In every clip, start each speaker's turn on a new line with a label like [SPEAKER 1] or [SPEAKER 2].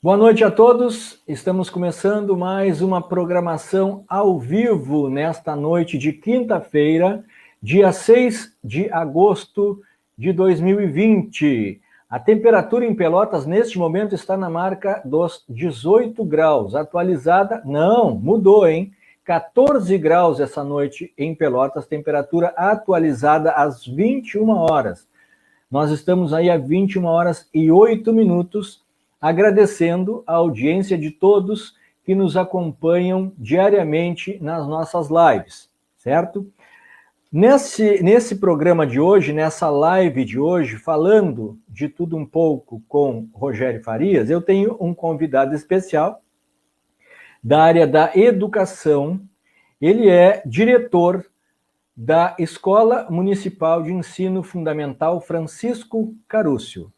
[SPEAKER 1] Boa noite a todos, estamos começando mais uma programação ao vivo nesta noite de quinta-feira, dia 6 de agosto de 2020. A temperatura em Pelotas neste momento está na marca dos 18 graus, atualizada, não, mudou, hein? 14 graus essa noite em Pelotas, temperatura atualizada às 21 horas. Nós estamos aí a 21 horas e 8 minutos, agradecendo a audiência de todos que nos acompanham diariamente nas nossas lives, certo? Nesse programa de hoje, nessa live de hoje, falando de tudo um pouco com Rogério Farias, eu tenho um convidado especial da área da educação. Ele é diretor da Escola Municipal de Ensino Fundamental Francisco Carúcio,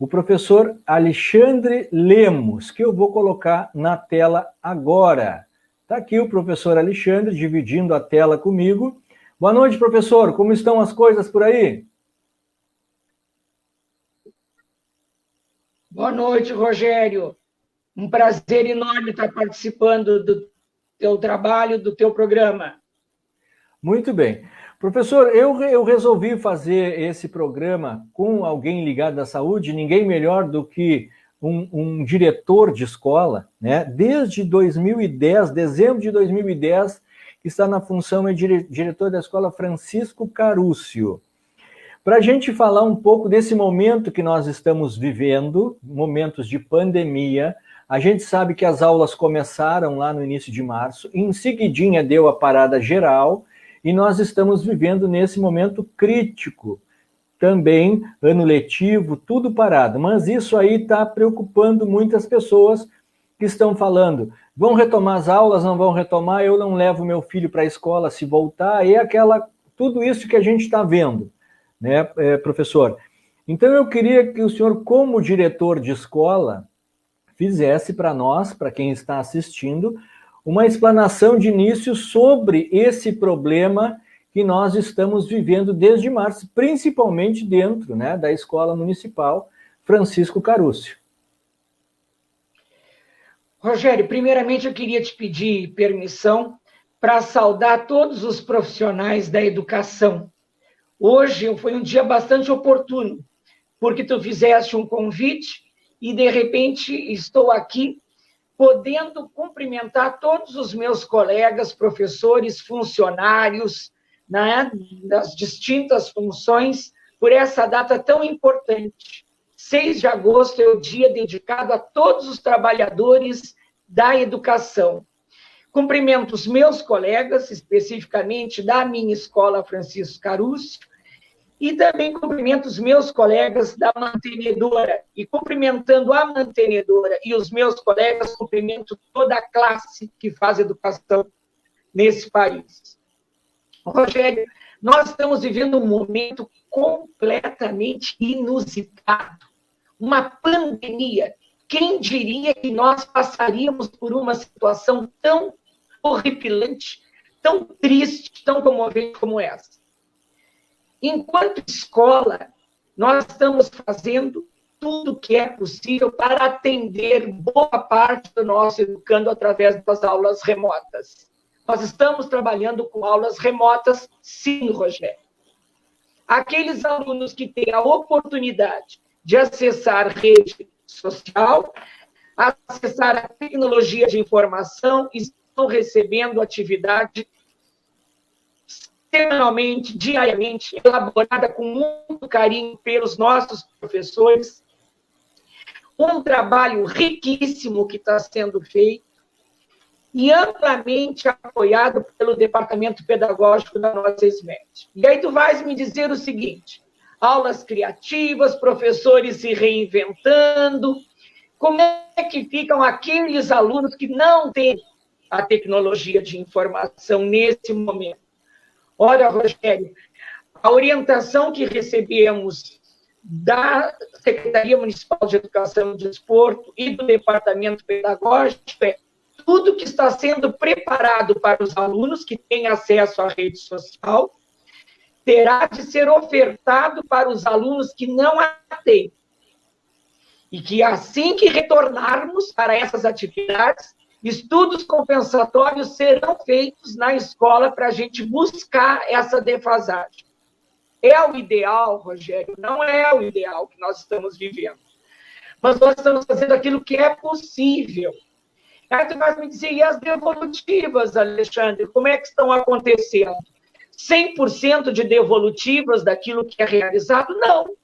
[SPEAKER 1] o professor Alexandre Lemos, que eu vou colocar na tela agora. Está aqui o professor Alexandre dividindo a tela comigo. Boa noite, professor. Como estão as coisas por aí?
[SPEAKER 2] Boa noite, Rogério. Um prazer enorme estar participando do teu trabalho, do teu programa.
[SPEAKER 1] Muito bem. Professor, eu resolvi fazer esse programa com alguém ligado à saúde, ninguém melhor do que um diretor de escola, né? Desde 2010, dezembro de 2010, que está na função de diretor da Escola Francisco Carúcio. Para a gente falar um pouco desse momento que nós estamos vivendo, momentos de pandemia, a gente sabe que as aulas começaram lá no início de março, em seguidinha deu a parada geral, e nós estamos vivendo nesse momento crítico. Também, ano letivo, tudo parado. Mas isso aí está preocupando muitas pessoas que estão falando, vão retomar as aulas, não vão retomar, eu não levo meu filho para a escola se voltar, e tudo isso que a gente está vendo, né, professor? Então eu queria que o senhor, como diretor de escola, fizesse para nós, para quem está assistindo, uma explanação de início sobre esse problema que nós estamos vivendo desde março, principalmente dentro, né, da Escola Municipal Francisco Carúcio.
[SPEAKER 2] Rogério, primeiramente eu queria te pedir permissão para saudar todos os profissionais da educação. Hoje foi um dia bastante oportuno, porque tu fizeste um convite e, de repente, estou aqui podendo cumprimentar todos os meus colegas, professores, funcionários, né, das distintas funções, por essa data tão importante. 6 de agosto é o dia dedicado a todos os trabalhadores da educação. Cumprimento os meus colegas, especificamente da minha escola Francisco Carúcio, e também cumprimento os meus colegas da mantenedora. E cumprimentando a mantenedora e os meus colegas, cumprimento toda a classe que faz educação nesse país. Rogério, nós estamos vivendo um momento completamente inusitado. Uma pandemia. Quem diria que nós passaríamos por uma situação tão horripilante, tão triste, tão comovente como essa? Enquanto escola, nós estamos fazendo tudo o que é possível para atender boa parte do nosso educando através das aulas remotas. Nós estamos trabalhando com aulas remotas, sim, Rogério. Aqueles alunos que têm a oportunidade de acessar rede social, acessar a tecnologia de informação, estão recebendo atividade semanalmente, diariamente, elaborada com muito carinho pelos nossos professores. Um trabalho riquíssimo que está sendo feito e amplamente apoiado pelo Departamento Pedagógico da nossa SMED. E aí tu vais me dizer o seguinte, aulas criativas, professores se reinventando, como é que ficam aqueles alunos que não têm a tecnologia de informação nesse momento? Olha, Rogério, a orientação que recebemos da Secretaria Municipal de Educação e Desporto e do Departamento Pedagógico é tudo que está sendo preparado para os alunos que têm acesso à rede social terá de ser ofertado para os alunos que não a têm. E que assim que retornarmos para essas atividades, estudos compensatórios serão feitos na escola para a gente buscar essa defasagem. É o ideal, Rogério? Não é o ideal que nós estamos vivendo. Mas nós estamos fazendo aquilo que é possível. Aí tu vai me dizer, e as devolutivas, Alexandre, como é que estão acontecendo? 100% de devolutivas daquilo que é realizado? Não.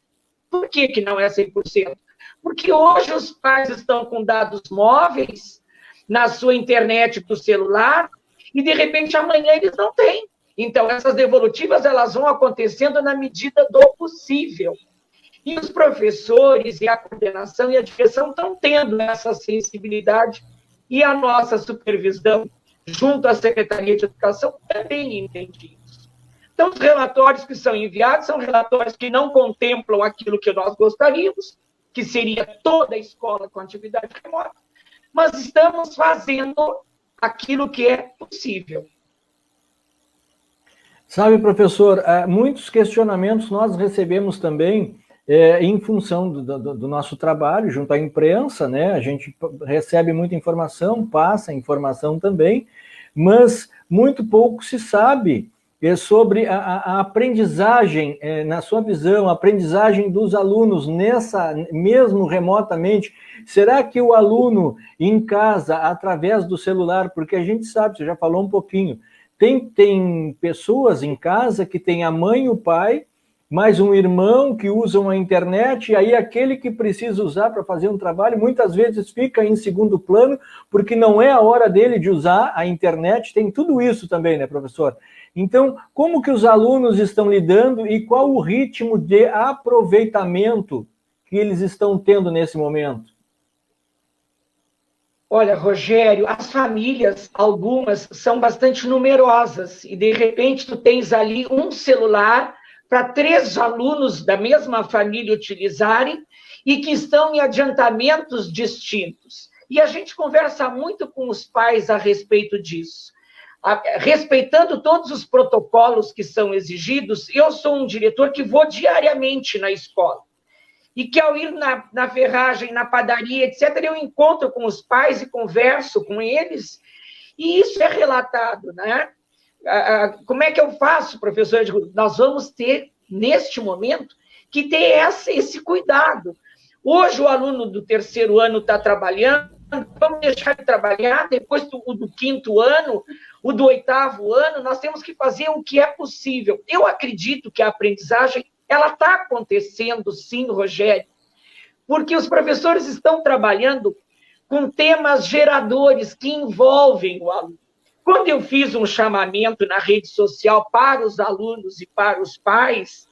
[SPEAKER 2] Por que não é 100%? Porque hoje os pais estão com dados móveis na sua internet do celular e, de repente, amanhã eles não têm. Então, essas devolutivas elas vão acontecendo na medida do possível. E os professores e a coordenação e a direção estão tendo essa sensibilidade e a nossa supervisão, junto à Secretaria de Educação, também entende isso. Então, os relatórios que são enviados são relatórios que não contemplam aquilo que nós gostaríamos, que seria toda a escola com atividade remota, mas estamos fazendo aquilo que é possível.
[SPEAKER 1] Sabe, professor, muitos questionamentos nós recebemos também em função do nosso trabalho junto à imprensa, né? A gente recebe muita informação, passa informação também, mas muito pouco se sabe sobre a aprendizagem, na sua visão, a aprendizagem dos alunos mesmo remotamente. Será que o aluno em casa, através do celular, porque a gente sabe, você já falou um pouquinho, tem pessoas em casa que tem a mãe e o pai, mais um irmão que usam a internet, e aí aquele que precisa usar para fazer um trabalho, muitas vezes fica em segundo plano, porque não é a hora dele de usar a internet, tem tudo isso também, né, professor? Então, como que os alunos estão lidando e qual o ritmo de aproveitamento que eles estão tendo nesse momento?
[SPEAKER 2] Olha, Rogério, as famílias, algumas, são bastante numerosas, e de repente tu tens ali um celular para 3 alunos da mesma família utilizarem e que estão em adiantamentos distintos. E a gente conversa muito com os pais a respeito disso. Respeitando todos os protocolos que são exigidos, eu sou um diretor que vou diariamente na escola. E que ao ir na ferragem, na padaria, etc., eu encontro com os pais e converso com eles, e isso é relatado, né? Como é que eu faço, professor? Eu digo, nós vamos ter, neste momento, que ter esse cuidado. Hoje o aluno do 3º ano está trabalhando, vamos deixar de trabalhar, depois o do 5º ano, o do 8º ano, nós temos que fazer o que é possível. Eu acredito que a aprendizagem ela está acontecendo, sim, Rogério, porque os professores estão trabalhando com temas geradores que envolvem o aluno. Quando eu fiz um chamamento na rede social para os alunos e para os pais,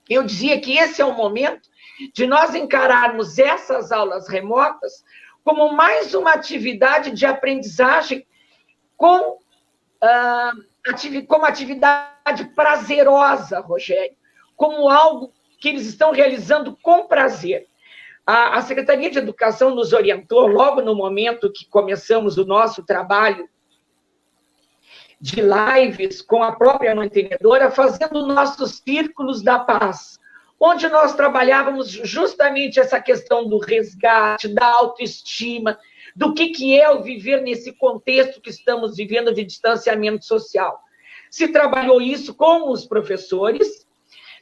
[SPEAKER 2] eu dizia que esse é o momento de nós encararmos essas aulas remotas como mais uma atividade de aprendizagem como atividade prazerosa, Rogério, como algo que eles estão realizando com prazer. A Secretaria de Educação nos orientou, logo no momento que começamos o nosso trabalho de lives com a própria mantenedora, fazendo nossos círculos da paz, onde nós trabalhávamos justamente essa questão do resgate, da autoestima, do que é o viver nesse contexto que estamos vivendo de distanciamento social. Se trabalhou isso com os professores,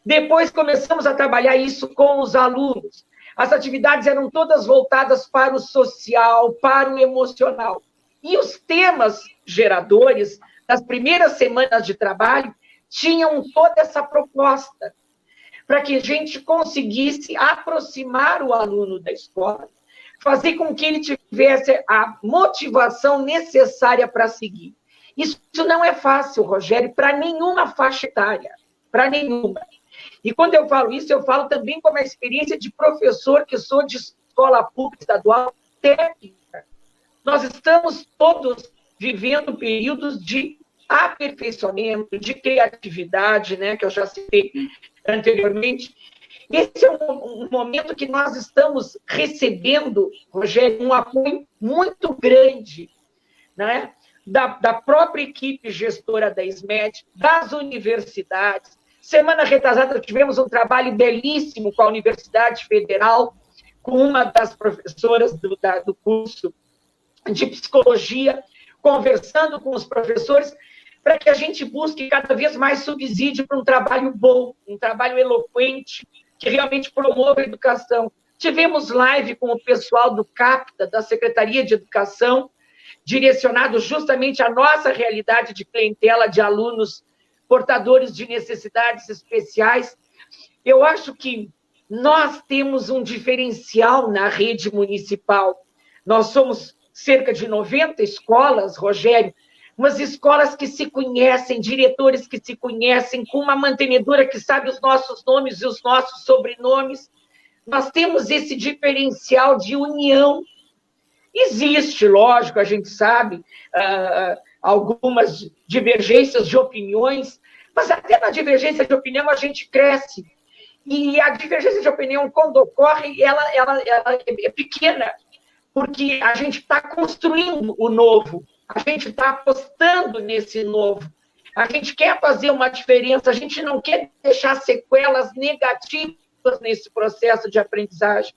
[SPEAKER 2] depois começamos a trabalhar isso com os alunos. As atividades eram todas voltadas para o social, para o emocional. E os temas geradores, nas primeiras semanas de trabalho, tinham toda essa proposta, para que a gente conseguisse aproximar o aluno da escola, fazer com que ele tivesse a motivação necessária para seguir. Isso não é fácil, Rogério, para nenhuma faixa etária, para nenhuma. E quando eu falo isso, eu falo também com a experiência de professor, que sou de escola pública estadual técnica. Nós estamos todos vivendo períodos de aperfeiçoamento, de criatividade, né, que eu já citei anteriormente. Esse é um momento que nós estamos recebendo, Rogério, um apoio muito grande, né, da própria equipe gestora da SMED, das universidades. Semana retrasada tivemos um trabalho belíssimo com a Universidade Federal, com uma das professoras do curso de psicologia, conversando com os professores, para que a gente busque cada vez mais subsídio para um trabalho bom, um trabalho eloquente, que realmente promova a educação. Tivemos live com o pessoal do CAPTA, da Secretaria de Educação, direcionado justamente à nossa realidade de clientela de alunos portadores de necessidades especiais. Eu acho que nós temos um diferencial na rede municipal. Nós somos cerca de 90 escolas, Rogério, umas escolas que se conhecem, diretores que se conhecem, com uma mantenedora que sabe os nossos nomes e os nossos sobrenomes. Nós temos esse diferencial de união. Existe, lógico, a gente sabe, algumas divergências de opiniões, mas até na divergência de opinião a gente cresce. E a divergência de opinião, quando ocorre, ela é pequena, porque a gente está construindo o novo, a gente está apostando nesse novo, a gente quer fazer uma diferença, a gente não quer deixar sequelas negativas nesse processo de aprendizagem.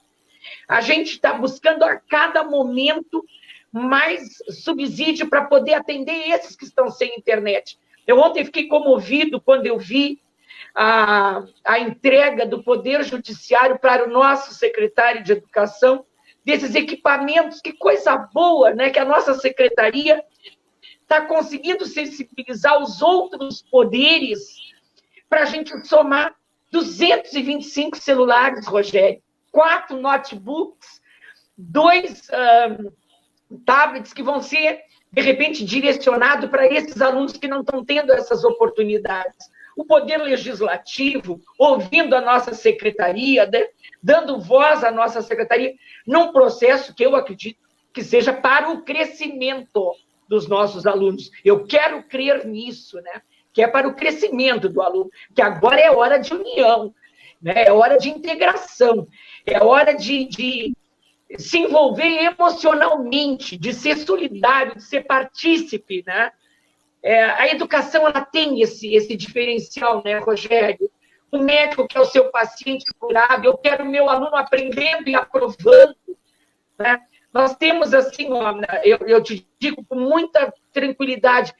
[SPEAKER 2] A gente está buscando a cada momento mais subsídio para poder atender esses que estão sem internet. Eu ontem fiquei comovido quando eu vi a entrega do Poder Judiciário para o nosso secretário de Educação, desses equipamentos, que coisa boa, né? Que a nossa secretaria está conseguindo sensibilizar os outros poderes para a gente somar 225 celulares, Rogério, 4 notebooks, 2 tablets que vão ser, de repente, direcionados para esses alunos que não estão tendo essas oportunidades. O Poder Legislativo, ouvindo a nossa secretaria, né, dando voz à nossa secretaria, num processo que eu acredito que seja para o crescimento dos nossos alunos. Eu quero crer nisso, né? Que é para o crescimento do aluno, que agora é hora de união, né? É hora de integração, é hora de se envolver emocionalmente, de ser solidário, de ser partícipe, né? A educação, ela tem esse diferencial, né, Rogério? O médico que é o seu paciente curado, eu quero o meu aluno aprendendo e aprovando, né? Nós temos, assim, eu te digo com muita tranquilidade,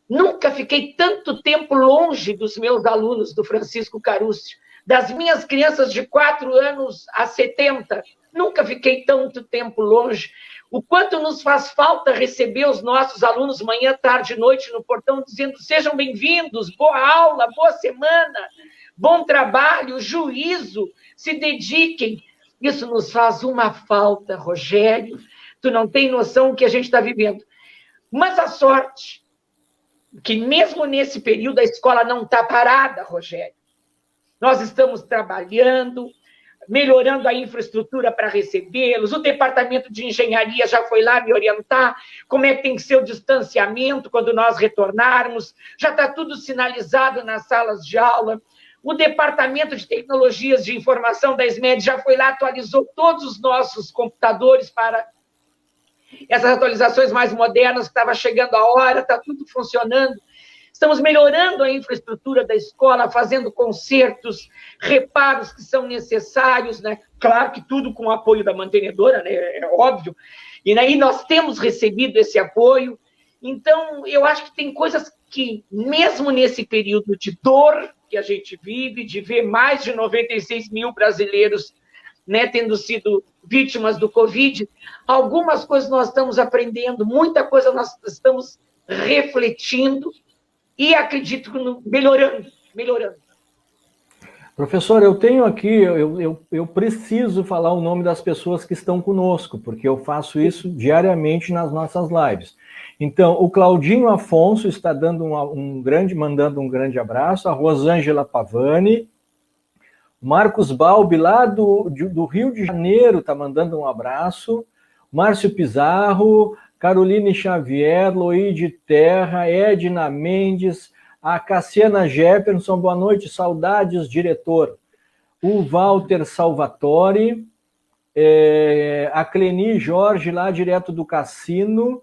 [SPEAKER 2] nunca fiquei tanto tempo longe dos meus alunos do Francisco Carúcio, das minhas crianças de 4 anos a 70, nunca fiquei tanto tempo longe. O quanto nos faz falta receber os nossos alunos manhã, tarde e noite no portão, dizendo: sejam bem-vindos, boa aula, boa semana, bom trabalho, juízo, se dediquem. Isso nos faz uma falta, Rogério. Tu não tem noção do que a gente está vivendo. Mas a sorte, que mesmo nesse período a escola não está parada, Rogério. Nós estamos trabalhando, melhorando a infraestrutura para recebê-los, o departamento de engenharia já foi lá me orientar como é que tem que ser o distanciamento quando nós retornarmos, já está tudo sinalizado nas salas de aula, o departamento de tecnologias de informação da SMED já foi lá, atualizou todos os nossos computadores para essas atualizações mais modernas, que estava chegando a hora, está tudo funcionando. Estamos melhorando a infraestrutura da escola, fazendo consertos, reparos que são necessários, né? Claro que tudo com o apoio da mantenedora, né? É óbvio. E aí nós temos recebido esse apoio. Então, eu acho que tem coisas que, mesmo nesse período de dor que a gente vive, de ver mais de 96 mil brasileiros, né, tendo sido vítimas do Covid, algumas coisas nós estamos aprendendo, muita coisa nós estamos refletindo, e acredito que melhorando.
[SPEAKER 1] Professor, eu tenho aqui, eu preciso falar o nome das pessoas que estão conosco, porque eu faço isso diariamente nas nossas lives. Então, o Claudinho Afonso está dando mandando um grande abraço, a Rosângela Pavani, Marcos Balbi, lá do Rio de Janeiro, está mandando um abraço, Márcio Pizarro, Caroline Xavier, Loide Terra, Edna Mendes, a Cassiana Jefferson, boa noite, saudades, diretor. O Walter Salvatore, a Cleni Jorge, lá direto do cassino.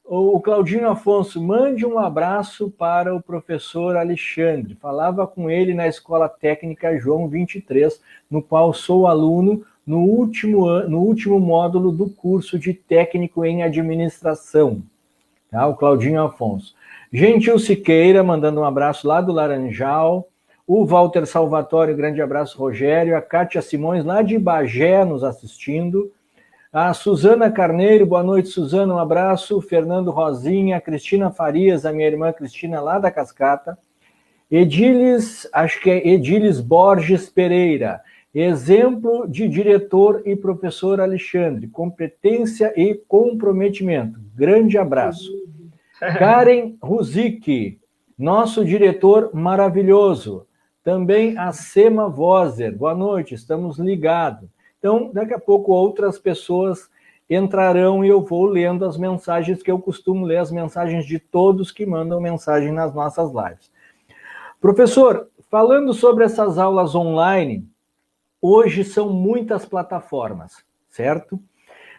[SPEAKER 1] O Claudinho Afonso, mande um abraço para o professor Alexandre. Falava com ele na Escola Técnica João 23, no qual sou aluno, no último módulo do curso de técnico em administração. Tá? O Claudinho Afonso. Gentil Siqueira, mandando um abraço lá do Laranjal. O Walter Salvatore, grande abraço, Rogério. A Kátia Simões, lá de Bagé, nos assistindo. A Suzana Carneiro, boa noite, Suzana, um abraço. Fernando Rosinha, Cristina Farias, a minha irmã Cristina, lá da Cascata. Edilis, acho que é Edilis Borges Pereira. Exemplo de diretor e professor Alexandre. Competência e comprometimento. Grande abraço. Karen Ruzic, nosso diretor maravilhoso. Também a Sema Vozer, boa noite, estamos ligados. Então, daqui a pouco outras pessoas entrarão e eu vou lendo as mensagens que eu costumo ler, as mensagens de todos que mandam mensagem nas nossas lives. Professor, falando sobre essas aulas online, hoje são muitas plataformas, certo?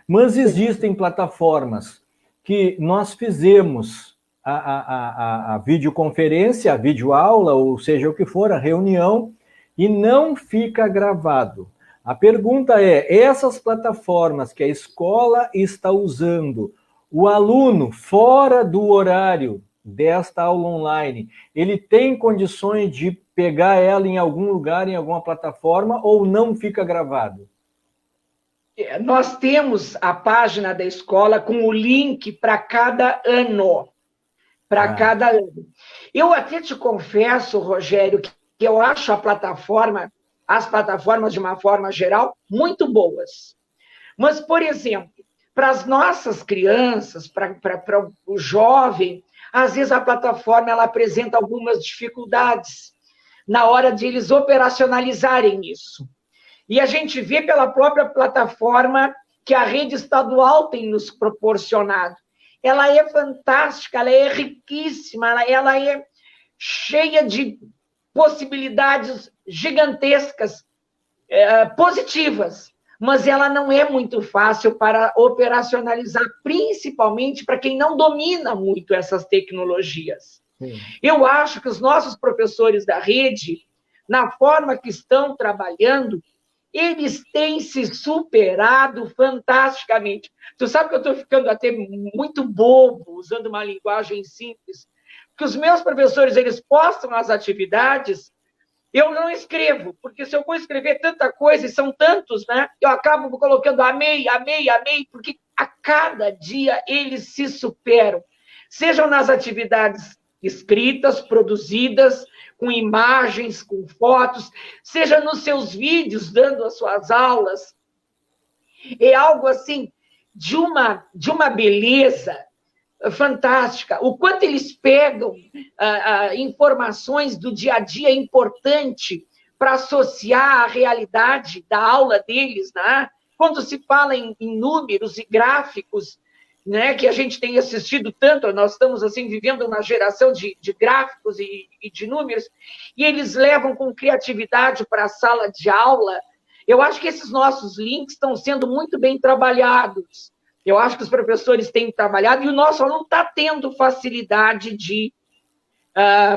[SPEAKER 1] Mas existem plataformas que nós fizemos a videoconferência, a videoaula, ou seja o que for, a reunião, e não fica gravado. A pergunta é, essas plataformas que a escola está usando, o aluno, fora do horário desta aula online, ele tem condições de pegar ela em algum lugar, em alguma plataforma, ou não fica gravado?
[SPEAKER 2] Nós temos a página da escola com o link para cada ano. Cada ano. Eu até te confesso, Rogério, que eu acho as plataformas, de uma forma geral, muito boas. Mas, por exemplo, para as nossas crianças, para o jovem, às vezes a plataforma ela apresenta algumas dificuldades na hora de eles operacionalizarem isso. E a gente vê pela própria plataforma que a rede estadual tem nos proporcionado. Ela é fantástica, ela é riquíssima, ela é cheia de possibilidades gigantescas, positivas, mas ela não é muito fácil para operacionalizar, principalmente para quem não domina muito essas tecnologias. Sim. Eu acho que os nossos professores da rede, na forma que estão trabalhando, eles têm se superado fantasticamente. Tu sabe que eu estou ficando até muito bobo, usando uma linguagem simples, que os meus professores, eles postam as atividades, eu não escrevo, porque se eu vou escrever tanta coisa, e são tantos, né? Eu acabo colocando amei, porque a cada dia eles se superam, sejam nas atividades escritas, produzidas, com imagens, com fotos, seja nos seus vídeos, dando as suas aulas. É algo assim, de uma beleza fantástica. O quanto eles pegam informações do dia a dia importante para associar à realidade da aula deles, né? Quando se fala em números e gráficos, né, que a gente tem assistido tanto, nós estamos assim vivendo uma geração de gráficos e de números, e eles levam com criatividade para a sala de aula. Eu acho que esses nossos links estão sendo muito bem trabalhados. Eu acho que os professores têm trabalhado e o nosso aluno está tendo facilidade de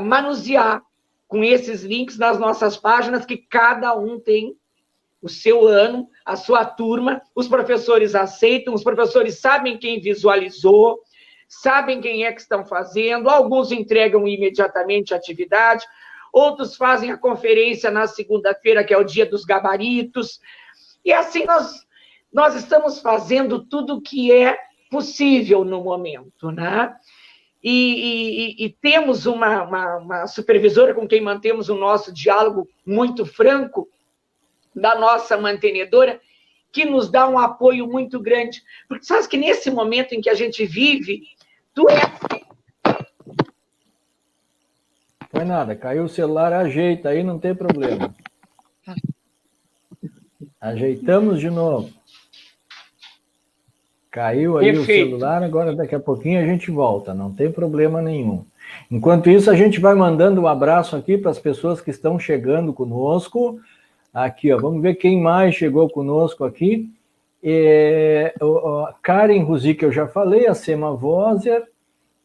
[SPEAKER 2] manusear com esses links nas nossas páginas, que cada um tem o seu ano, a sua turma, os professores aceitam, os professores sabem quem visualizou, sabem quem é que estão fazendo, alguns entregam imediatamente a atividade, outros fazem a conferência na segunda-feira, que é o dia dos gabaritos, e assim nós estamos fazendo tudo o que é possível no momento, né? E temos uma supervisora com quem mantemos o nosso diálogo muito franco, da nossa mantenedora, que nos dá um apoio muito grande. Porque sabe que nesse momento em que a gente vive,
[SPEAKER 1] Não é nada, caiu o celular, ajeita aí, não tem problema. Ajeitamos de novo. Caiu aí Perfeito. O celular, agora daqui a pouquinho a gente volta, não tem problema nenhum. Enquanto isso, a gente vai mandando um abraço aqui para as pessoas que estão chegando conosco. Aqui, ó, vamos ver quem mais chegou conosco aqui. Karen Ruzic, que eu já falei, a Sema Vozer,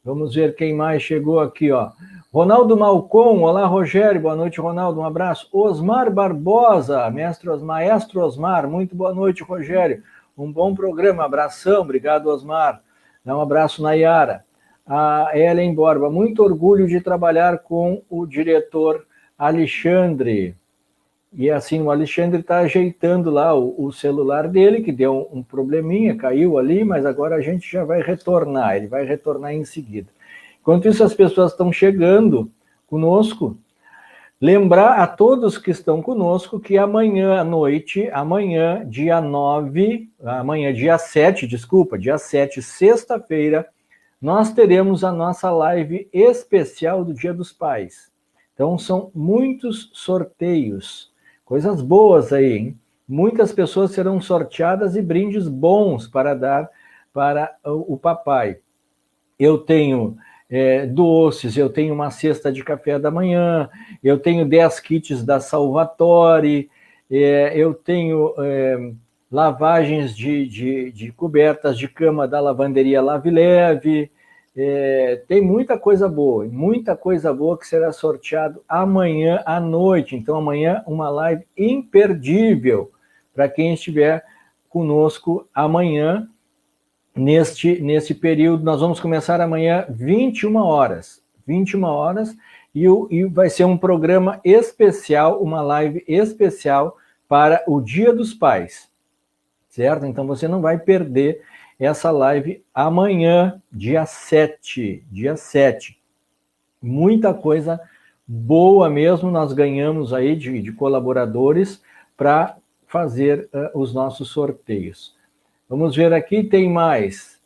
[SPEAKER 1] Vamos ver quem mais chegou aqui, ó. Ronaldo Malcom, olá, Rogério, boa noite, Ronaldo, um abraço. Osmar Barbosa, maestro Osmar, muito boa noite, Rogério. Um bom programa, abração, obrigado, Osmar. Dá um abraço, Nayara. A Ellen Borba, muito orgulho de trabalhar com o diretor Alexandre. E assim, o Alexandre está ajeitando lá o celular dele, que deu um probleminha, caiu ali, mas agora a gente já vai retornar, ele vai retornar em seguida. Enquanto isso, as pessoas estão chegando conosco. Lembrar a todos que estão conosco que amanhã à noite, amanhã, dia 7, sexta-feira, nós teremos a nossa live especial do Dia dos Pais. Então, são muitos sorteios. Coisas boas aí, hein? Muitas pessoas serão sorteadas e brindes bons para dar para o papai. Eu tenho doces, eu tenho uma cesta de café da manhã, eu tenho 10 kits da Salvatore, eu tenho lavagens de cobertas de cama da lavanderia Lave Leve, tem muita coisa boa que será sorteado amanhã à noite. Então, amanhã, uma live imperdível para quem estiver conosco amanhã, neste período. Nós vamos começar amanhã, 21 horas, e vai ser um programa especial, uma live especial para o Dia dos Pais, certo? Então, você não vai perder essa live amanhã, dia 7. Muita coisa boa mesmo nós ganhamos aí de colaboradores para fazer os nossos sorteios. Vamos ver aqui, tem mais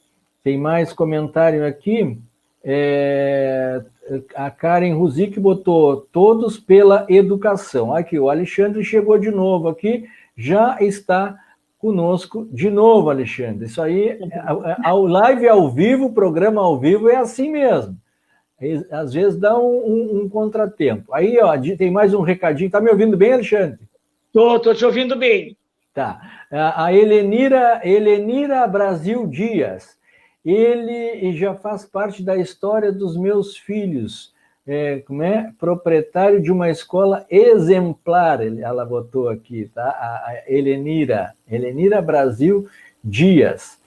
[SPEAKER 1] comentário aqui. A Karen Ruzic botou todos pela educação. Aqui, o Alexandre chegou de novo aqui, já está conosco de novo, Alexandre. Isso aí, ao live ao vivo, o programa ao vivo é assim mesmo. Às vezes dá um contratempo. Aí, ó, tem mais um recadinho. Tá me ouvindo bem, Alexandre?
[SPEAKER 2] Tô te ouvindo bem.
[SPEAKER 1] Tá. A Helenira Brasil Dias. Ele já faz parte da história dos meus filhos. Proprietário de uma escola exemplar, ela botou aqui, tá? A Helenira Brasil Dias.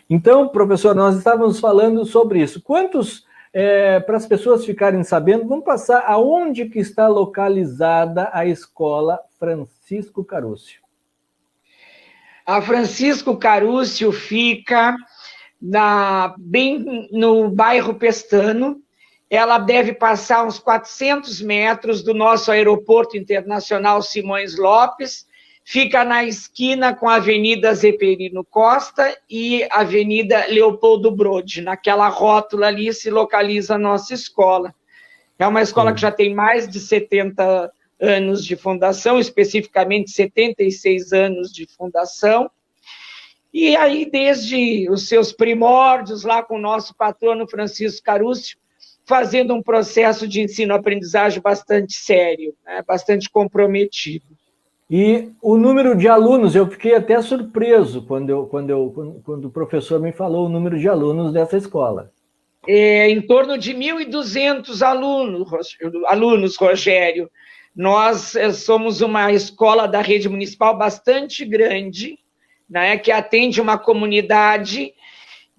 [SPEAKER 1] Então, professor, nós estávamos falando sobre isso. Para as pessoas ficarem sabendo, vamos passar aonde que está localizada a escola Francisco Carúcio.
[SPEAKER 2] A Francisco Carúcio fica bem no bairro Pestano. Ela deve passar uns 400 metros do nosso aeroporto internacional Simões Lopes, fica na esquina com a Avenida Zeferino Costa e Avenida Leopoldo Brode. Naquela rótula ali se localiza a nossa escola. É uma escola que já tem mais de 70 anos de fundação, especificamente 76 anos de fundação. E aí, desde os seus primórdios, lá com o nosso patrono Francisco Carúcio, fazendo um processo de ensino-aprendizagem bastante sério, né, bastante comprometido.
[SPEAKER 1] E o número de alunos, eu fiquei até surpreso quando o professor me falou o número de alunos dessa escola.
[SPEAKER 2] Em torno de 1.200 alunos, Rogério. Nós somos uma escola da rede municipal bastante grande, né, que atende uma comunidade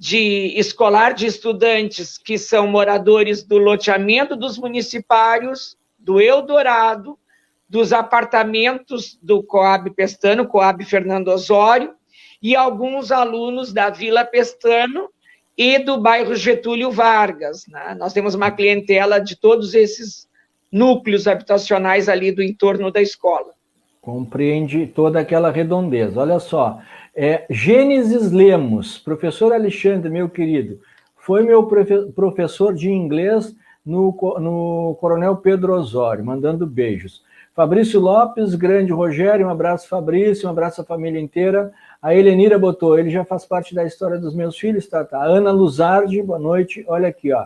[SPEAKER 2] escolar de estudantes que são moradores do loteamento dos municipários, do Eldorado, dos apartamentos do Coab Pestano, Coab Fernando Osório, e alguns alunos da Vila Pestano e do bairro Getúlio Vargas, né? Nós temos uma clientela de todos esses núcleos habitacionais ali do entorno da escola.
[SPEAKER 1] Compreende toda aquela redondeza. Olha só, Gênesis Lemos, professor Alexandre, meu querido, foi meu professor de inglês no Coronel Pedro Osório, mandando beijos. Fabrício Lopes, grande Rogério, um abraço, Fabrício, um abraço à família inteira. A Helenira botou, ele já faz parte da história dos meus filhos, tá? A Ana Luzardi, boa noite, olha aqui, ó.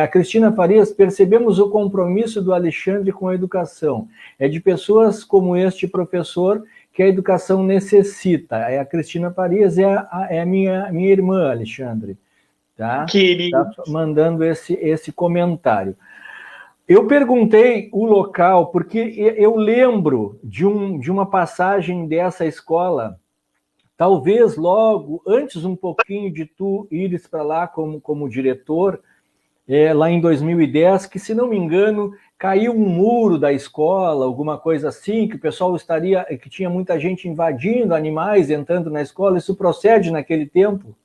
[SPEAKER 1] A Cristina Farias, percebemos o compromisso do Alexandre com a educação. É de pessoas como este professor que a educação necessita. A Cristina Farias é a minha irmã, Alexandre. tá?
[SPEAKER 2] Querido.
[SPEAKER 1] Tá mandando esse comentário. Eu perguntei o local porque eu lembro de uma passagem dessa escola, talvez logo antes um pouquinho de tu ires para lá como diretor, lá em 2010, que, se não me engano, caiu um muro da escola, alguma coisa assim, que o pessoal que tinha muita gente invadindo animais, entrando na escola. Isso procede naquele tempo?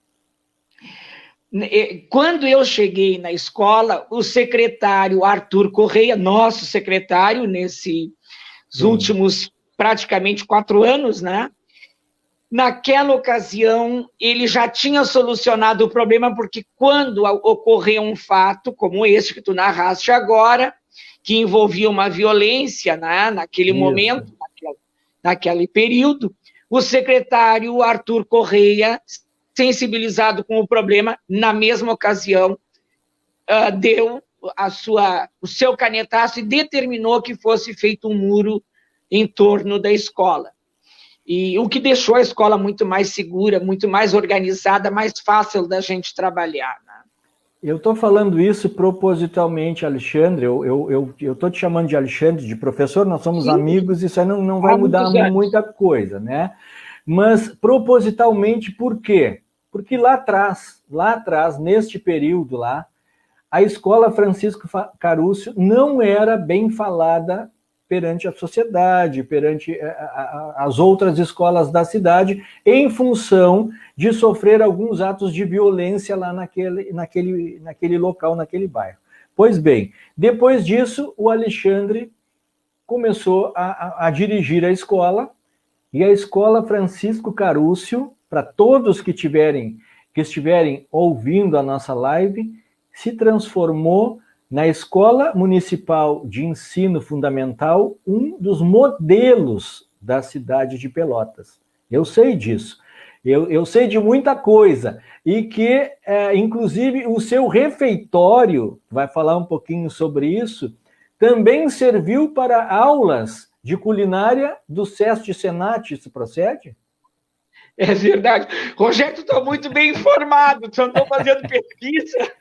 [SPEAKER 2] Quando eu cheguei na escola, o secretário Arthur Correia, nosso secretário nesses últimos praticamente 4 anos, né? Naquela ocasião, ele já tinha solucionado o problema, porque quando ocorreu um fato como esse que tu narraste agora, que envolvia uma violência, né, naquele momento, naquele período, o secretário Arthur Correia, sensibilizado com o problema, na mesma ocasião, deu o seu canetaço e determinou que fosse feito um muro em torno da escola. E o que deixou a escola muito mais segura, muito mais organizada, mais fácil da gente trabalhar. Né?
[SPEAKER 1] Eu estou falando isso propositalmente, Alexandre. Eu estou te chamando de Alexandre, de professor, nós somos amigos, isso aí não vai mudar muita coisa, né? Mas propositalmente, por quê? Porque lá atrás, neste período lá, a escola Francisco Carúcio não era bem falada perante a sociedade, perante as outras escolas da cidade, em função de sofrer alguns atos de violência lá naquele local, naquele bairro. Pois bem, depois disso, o Alexandre começou a dirigir a escola, e a escola Francisco Carúcio, para todos que estiverem ouvindo a nossa live, se transformou na Escola Municipal de Ensino Fundamental, um dos modelos da cidade de Pelotas. Eu sei disso. Eu sei de muita coisa. E que, inclusive, o seu refeitório, vai falar um pouquinho sobre isso, também serviu para aulas de culinária do SESC Senat. Isso procede?
[SPEAKER 2] É verdade. Rogério, tu está muito bem informado, tu andou fazendo pesquisa.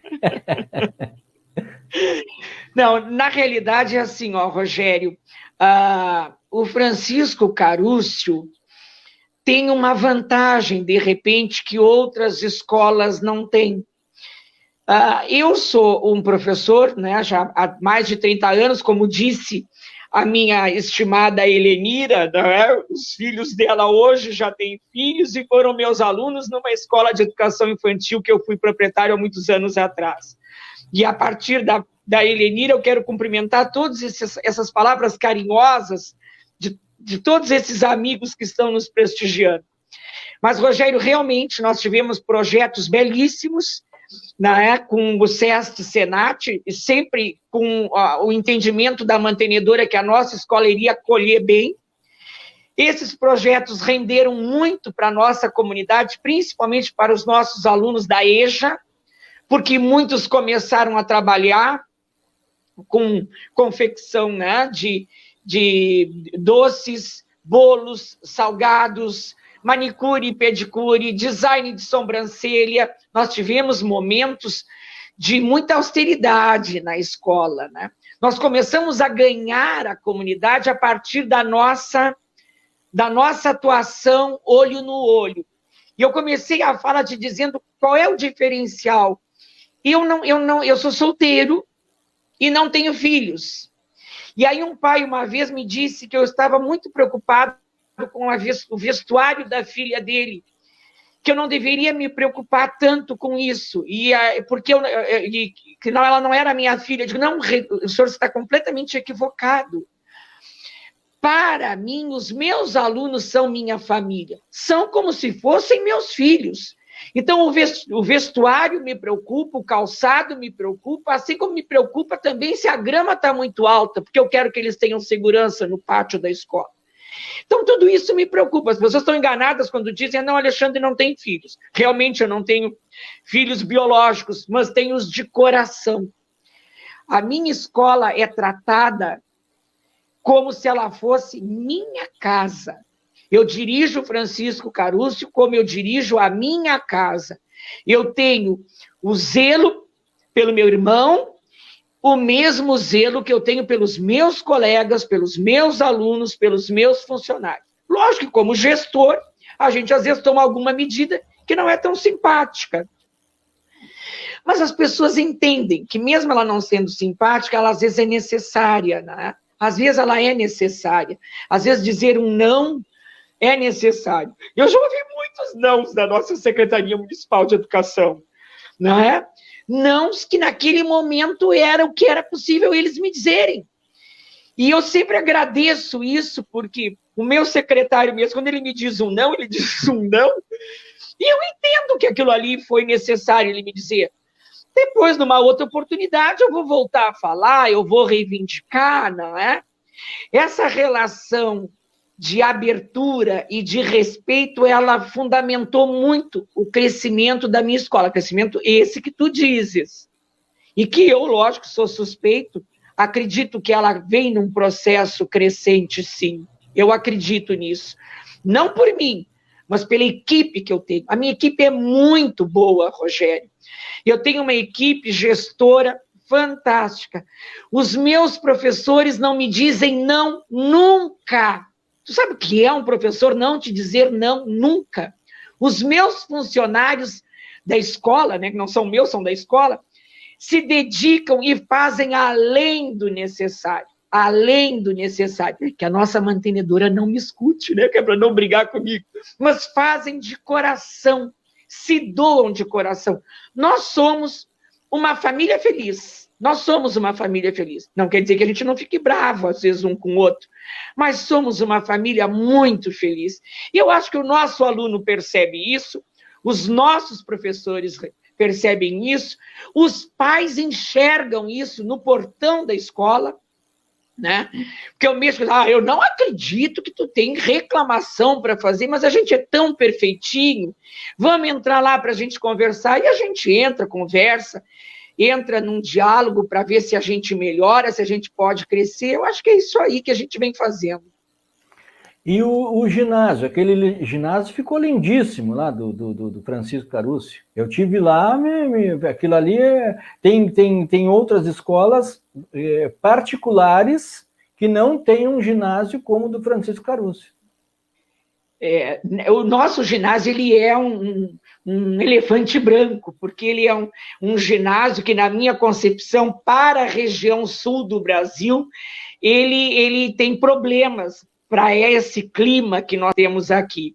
[SPEAKER 2] Não, na realidade é assim, ó, Rogério, o Francisco Carúcio tem uma vantagem, de repente, que outras escolas não têm. Eu sou um professor, né, já há mais de 30 anos, como disse a minha estimada Helenira, né, os filhos dela hoje já têm filhos e foram meus alunos numa escola de educação infantil que eu fui proprietário há muitos anos atrás. E a partir da Helenira, eu quero cumprimentar todas essas palavras carinhosas de todos esses amigos que estão nos prestigiando. Mas, Rogério, realmente nós tivemos projetos belíssimos, né, com o SESC Senat, e sempre com o entendimento da mantenedora que a nossa escola iria acolher bem. Esses projetos renderam muito para a nossa comunidade, principalmente para os nossos alunos da EJA, porque muitos começaram a trabalhar com confecção, né, de doces, bolos, salgados, manicure e pedicure, design de sobrancelha. Nós tivemos momentos de muita austeridade na escola, né? Nós começamos a ganhar a comunidade a partir da nossa atuação olho no olho. E eu comecei a fala te dizendo qual é o diferencial. Eu sou solteiro e não tenho filhos. E aí um pai uma vez me disse que eu estava muito preocupado com o vestuário da filha dele, que eu não deveria me preocupar tanto com isso, porque ela não era minha filha. Eu digo, não, o senhor está completamente equivocado. Para mim, os meus alunos são minha família, são como se fossem meus filhos. Então, o vestuário me preocupa, o calçado me preocupa, assim como me preocupa também se a grama está muito alta, porque eu quero que eles tenham segurança no pátio da escola. Então, tudo isso me preocupa. As pessoas estão enganadas quando dizem, não, Alexandre não tem filhos. Realmente, eu não tenho filhos biológicos, mas tenho os de coração. A minha escola é tratada como se ela fosse minha casa. Eu dirijo o Francisco Carúcio como eu dirijo a minha casa. Eu tenho o zelo pelo meu irmão, o mesmo zelo que eu tenho pelos meus colegas, pelos meus alunos, pelos meus funcionários. Lógico que, como gestor, a gente às vezes toma alguma medida que não é tão simpática. Mas as pessoas entendem que, mesmo ela não sendo simpática, ela às vezes é necessária, né? Às vezes ela é necessária. Às vezes dizer um não é necessário. Eu já ouvi muitos nãos da nossa Secretaria Municipal de Educação, não é? Nãos que naquele momento era o que era possível eles me dizerem. E eu sempre agradeço isso, porque o meu secretário mesmo, quando ele me diz um não, ele diz um não, e eu entendo que aquilo ali foi necessário ele me dizer. Depois, numa outra oportunidade, eu vou voltar a falar, eu vou reivindicar, não é? Essa relação de abertura e de respeito, ela fundamentou muito o crescimento da minha escola, crescimento esse que tu dizes. E que eu, lógico, sou suspeito, acredito que ela vem num processo crescente, sim. Eu acredito nisso. Não por mim, mas pela equipe que eu tenho. A minha equipe é muito boa, Rogério. Eu tenho uma equipe gestora fantástica. Os meus professores não me dizem não nunca. Tu sabe o que é um professor não te dizer não nunca? Os meus funcionários da escola, né, que não são meus, são da escola, se dedicam e fazem além do necessário. Além do necessário. Que a nossa mantenedora não me escute, né, que é para não brigar comigo. Mas fazem de coração, se doam de coração. Nós somos uma família feliz. Nós somos uma família feliz. Não quer dizer que a gente não fique bravo, às vezes, um com o outro, mas somos uma família muito feliz. E eu acho que o nosso aluno percebe isso, os nossos professores percebem isso, os pais enxergam isso no portão da escola, né? Porque eu mesmo, eu não acredito que tu tem reclamação para fazer, mas a gente é tão perfeitinho, vamos entrar lá para a gente conversar, e a gente entra, conversa, entra num diálogo para ver se a gente melhora, se a gente pode crescer. Eu acho que é isso aí que a gente vem fazendo.
[SPEAKER 1] E o ginásio, aquele ginásio ficou lindíssimo lá do Francisco Carucci. Eu tive lá, aquilo ali tem outras escolas particulares que não têm um ginásio como o do Francisco Carucci.
[SPEAKER 2] O nosso ginásio ele é um elefante branco, porque ele é um ginásio que, na minha concepção, para a região sul do Brasil, ele tem problemas para esse clima que nós temos aqui.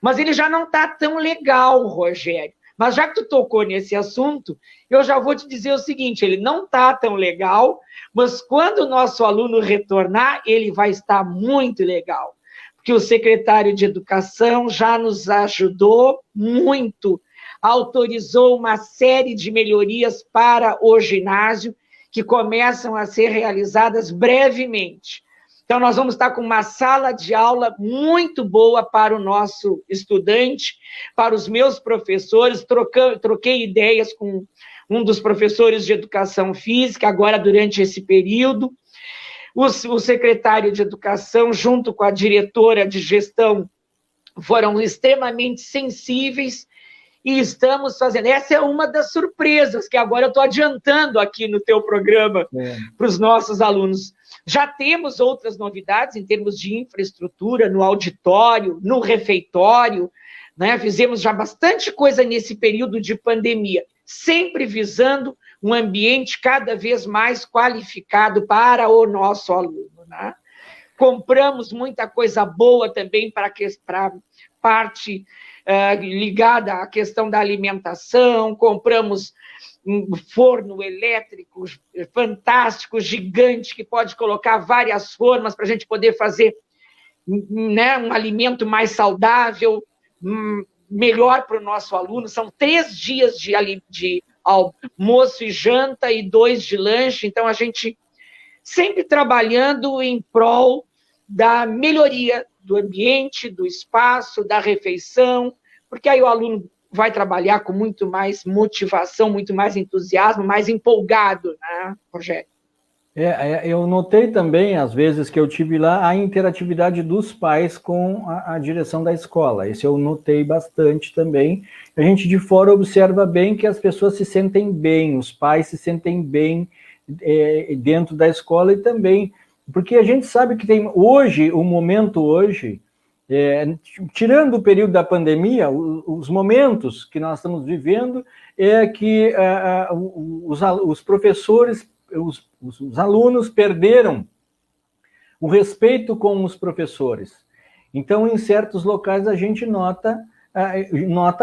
[SPEAKER 2] Mas ele já não está tão legal, Rogério. Mas já que tu tocou nesse assunto, eu já vou te dizer o seguinte, ele não está tão legal, mas quando o nosso aluno retornar, ele vai estar muito legal. Porque o secretário de Educação já nos ajudou muito, autorizou uma série de melhorias para o ginásio, que começam a ser realizadas brevemente. Então, nós vamos estar com uma sala de aula muito boa para o nosso estudante, para os meus professores. Troquei ideias com um dos professores de Educação Física, agora durante esse período. O secretário de Educação, junto com a diretora de Gestão, foram extremamente sensíveis e estamos fazendo. Essa é uma das surpresas que agora eu estou adiantando aqui no teu programa para os nossos alunos. Já temos outras novidades em termos de infraestrutura, no auditório, no refeitório, né? Fizemos já bastante coisa nesse período de pandemia, sempre visando um ambiente cada vez mais qualificado para o nosso aluno, né? Compramos muita coisa boa também para a parte ligada à questão da alimentação, compramos um forno elétrico fantástico, gigante, que pode colocar várias formas para a gente poder fazer, né, um alimento mais saudável, melhor para o nosso aluno. São 3 dias de almoço e janta e 2 de lanche, então a gente sempre trabalhando em prol da melhoria do ambiente, do espaço, da refeição, porque aí o aluno vai trabalhar com muito mais motivação, muito mais entusiasmo, mais empolgado, né, Rogério?
[SPEAKER 1] Eu notei também, às vezes que eu tive lá, a interatividade dos pais com a direção da escola. Isso eu notei bastante também. A gente de fora observa bem que as pessoas se sentem bem, os pais se sentem bem dentro da escola e também, porque a gente sabe que tem hoje, o momento hoje, tirando o período da pandemia, os momentos que nós estamos vivendo é que os professores, os alunos perderam o respeito com os professores. Então, em certos locais, a gente nota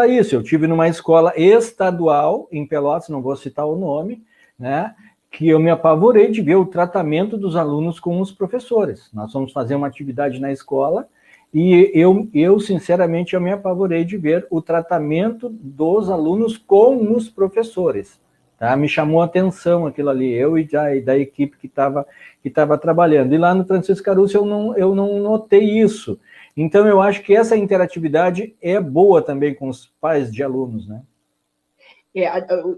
[SPEAKER 1] isso. Eu tive numa escola estadual, em Pelotas, não vou citar o nome, né, que eu me apavorei de ver o tratamento dos alunos com os professores. Nós fomos fazer uma atividade na escola e eu sinceramente, eu me apavorei de ver o tratamento dos alunos com os professores. Tá? Me chamou a atenção aquilo ali, eu e da equipe que estava trabalhando. E lá no Francisco Caruso eu não notei isso. Então, eu acho que essa interatividade é boa também com os pais de alunos, né?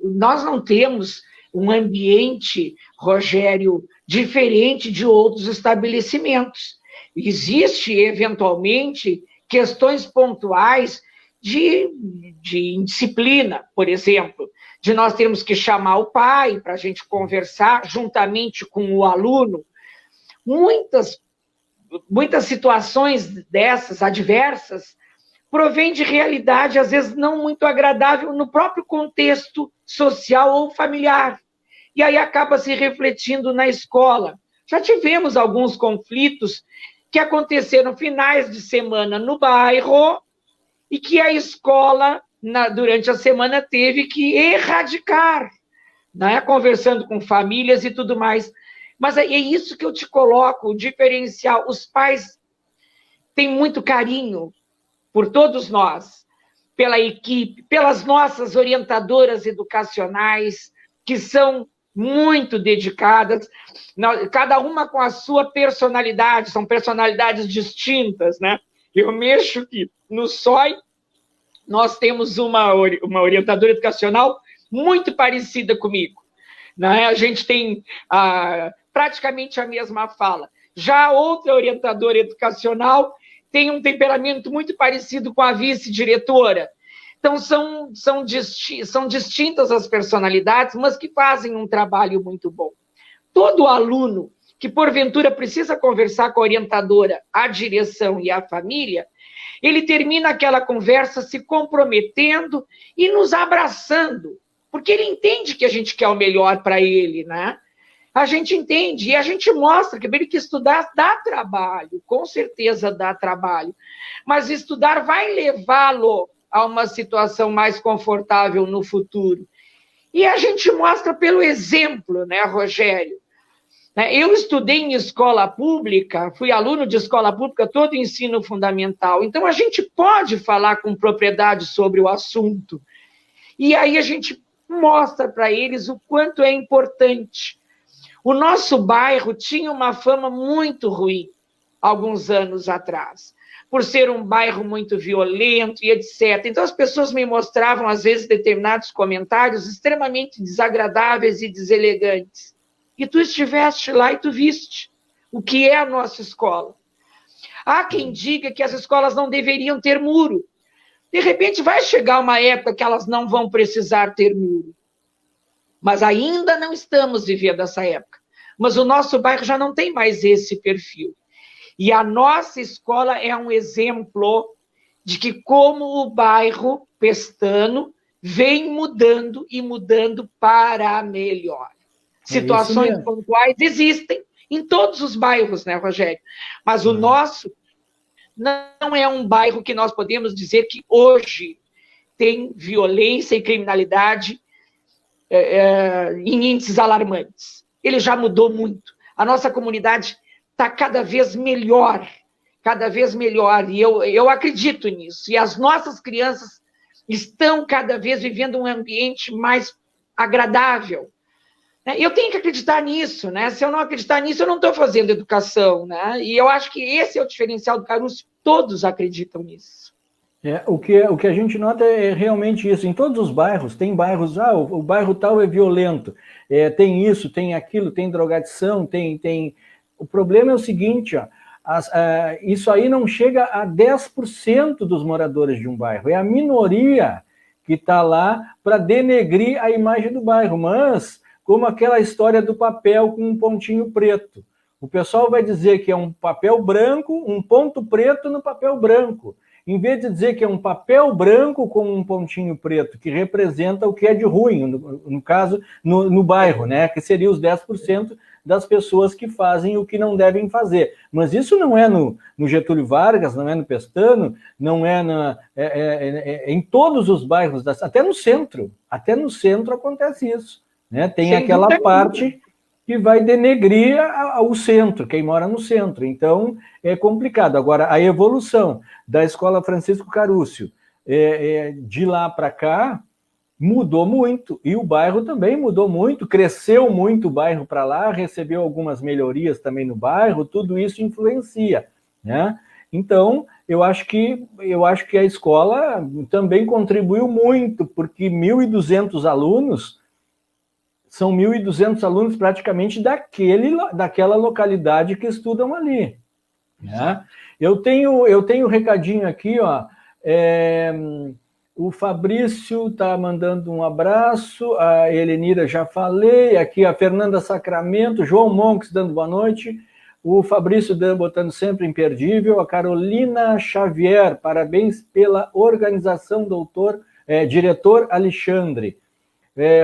[SPEAKER 2] Nós não temos um ambiente, Rogério, diferente de outros estabelecimentos. Existe, eventualmente, questões pontuais de indisciplina, por exemplo, de nós termos que chamar o pai para a gente conversar juntamente com o aluno. Muitas situações dessas, adversas, provém de realidade, às vezes, não muito agradável no próprio contexto social ou familiar. E aí acaba se refletindo na escola. Já tivemos alguns conflitos que aconteceram finais de semana no bairro e que a escola, durante a semana, teve que erradicar, né? Conversando com famílias e tudo mais. Mas é isso que eu te coloco, o diferencial. Os pais têm muito carinho por todos nós, pela equipe, pelas nossas orientadoras educacionais, que são muito dedicadas, cada uma com a sua personalidade, são personalidades distintas, né? Eu mexo que no SOI nós temos uma orientadora educacional muito parecida comigo, né? A gente tem praticamente a mesma fala. Já outra orientadora educacional tem um temperamento muito parecido com a vice-diretora. Então, são distintas as personalidades, mas que fazem um trabalho muito bom. Todo aluno que, porventura, precisa conversar com a orientadora, a direção e a família, ele termina aquela conversa se comprometendo e nos abraçando, porque ele entende que a gente quer o melhor para ele, né? A gente entende e a gente mostra que ele que estudar dá trabalho, com certeza dá trabalho, mas estudar vai levá-lo a uma situação mais confortável no futuro. E a gente mostra pelo exemplo, né, Rogério? Eu estudei em escola pública, fui aluno de escola pública, todo ensino fundamental, então a gente pode falar com propriedade sobre o assunto. E aí a gente mostra para eles o quanto é importante. O nosso bairro tinha uma fama muito ruim, alguns anos atrás, por ser um bairro muito violento e etc. Então, as pessoas me mostravam, às vezes, determinados comentários extremamente desagradáveis e deselegantes. E tu estiveste lá e tu viste o que é a nossa escola. Há quem diga que as escolas não deveriam ter muro. De repente, vai chegar uma época que elas não vão precisar ter muro. Mas ainda não estamos vivendo essa época. Mas o nosso bairro já não tem mais esse perfil. E a nossa escola é um exemplo de que como o bairro Pestano vem mudando e mudando para melhor. Situações pontuais existem em todos os bairros, né, Rogério? Mas o nosso não é um bairro que nós podemos dizer que hoje tem violência e criminalidade em índices alarmantes. Ele já mudou muito. A nossa comunidade está cada vez melhor, e eu acredito nisso. E as nossas crianças estão cada vez vivendo um ambiente mais agradável. Eu tenho que acreditar nisso, né? Se eu não acreditar nisso, eu não estou fazendo educação, né? E eu acho que esse é o diferencial do Caruso, todos acreditam nisso.
[SPEAKER 1] O que a gente nota é realmente isso. Em todos os bairros, tem bairros, o bairro tal é violento, tem isso, tem aquilo, tem drogadição, tem... O problema é o seguinte, ó, isso aí não chega a 10% dos moradores de um bairro, é a minoria que está lá para denegrir a imagem do bairro, mas como aquela história do papel com um pontinho preto. O pessoal vai dizer que é um papel branco, um ponto preto no papel branco, em vez de dizer que é um papel branco com um pontinho preto, que representa o que é de ruim, no caso, no bairro, né? Que seria os 10% das pessoas que fazem o que não devem fazer. Mas isso não é no Getúlio Vargas, não é no Pestano, não é em todos os bairros, até no centro acontece isso. Né? Tem aquela parte que vai denegrir o centro, quem mora no centro. Então, é complicado. Agora, a evolução da Escola Francisco Carúcio de lá para cá mudou muito, e o bairro também mudou muito, cresceu muito o bairro para lá, recebeu algumas melhorias também no bairro, tudo isso influencia, né? Então, eu acho que a escola também contribuiu muito, porque 1.200 alunos são 1.200 alunos praticamente daquela localidade que estudam ali. Né? Eu tenho um recadinho aqui, ó. O Fabrício está mandando um abraço, a Helenira já falei, aqui a Fernanda Sacramento, João Monks dando boa noite, o Fabrício botando sempre imperdível, a Carolina Xavier, parabéns pela organização, diretor Alexandre.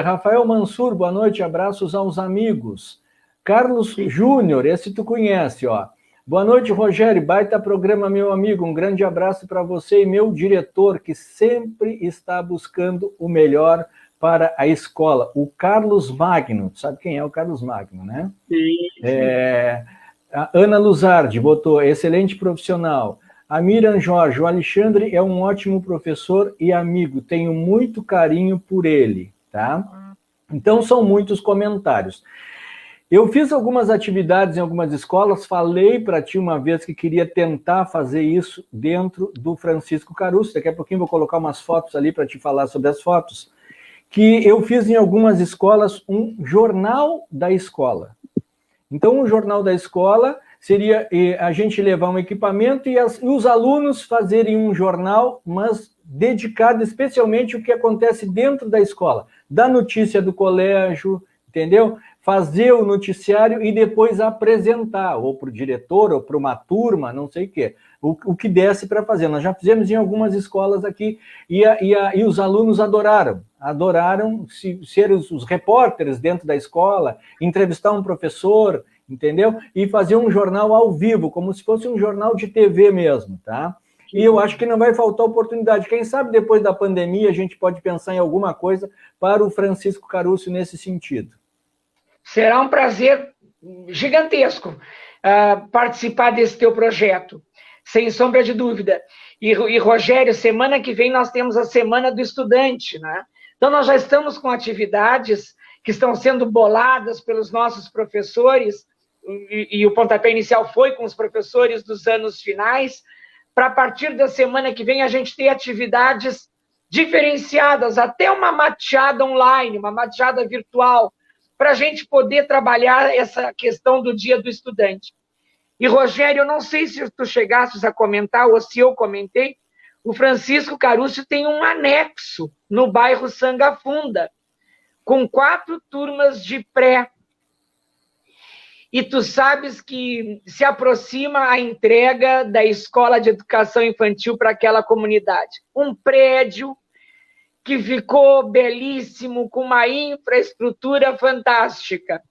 [SPEAKER 1] Rafael Mansur, boa noite, abraços aos amigos. Carlos Júnior, esse tu conhece, ó. Boa noite, Rogério, baita programa, meu amigo, um grande abraço para você e meu diretor, que sempre está buscando o melhor para a escola, o Carlos Magno, sabe quem é o Carlos Magno, né? Sim. A Ana Luzardi botou, excelente profissional. A Miriam Jorge, o Alexandre é um ótimo professor e amigo, tenho muito carinho por ele, tá? Então, são muitos comentários. Eu fiz algumas atividades em algumas escolas, falei para ti uma vez que queria tentar fazer isso dentro do Francisco Carúcio, daqui a pouquinho vou colocar umas fotos ali para te falar sobre as fotos, que eu fiz em algumas escolas um jornal da escola. Então, o jornal da escola seria a gente levar um equipamento e os alunos fazerem um jornal, mas dedicado especialmente ao que acontece dentro da escola, da notícia do colégio, entendeu? Fazer o noticiário e depois apresentar, ou para o diretor, ou para uma turma, não sei o quê, o que desse para fazer. Nós já fizemos em algumas escolas aqui, e os alunos adoraram ser os repórteres dentro da escola, entrevistar um professor, entendeu? E fazer um jornal ao vivo, como se fosse um jornal de TV mesmo, tá? E eu acho que não vai faltar oportunidade. Quem sabe depois da pandemia a gente pode pensar em alguma coisa para o Francisco Carúcio nesse sentido.
[SPEAKER 2] Será um prazer gigantesco participar desse teu projeto, sem sombra de dúvida. E, Rogério, semana que vem nós temos a Semana do Estudante, né? Então, nós já estamos com atividades que estão sendo boladas pelos nossos professores, e o pontapé inicial foi com os professores dos anos finais, para a partir da semana que vem a gente ter atividades diferenciadas, até uma mateada online, uma mateada virtual, para a gente poder trabalhar essa questão do Dia do Estudante. E, Rogério, eu não sei se tu chegasses a comentar, ou se eu comentei, o Francisco Carúcio tem um anexo no bairro Sangafunda, com 4 turmas de pré. E tu sabes que se aproxima a entrega da Escola de Educação Infantil para aquela comunidade. Um prédio que ficou belíssimo, com uma infraestrutura fantástica.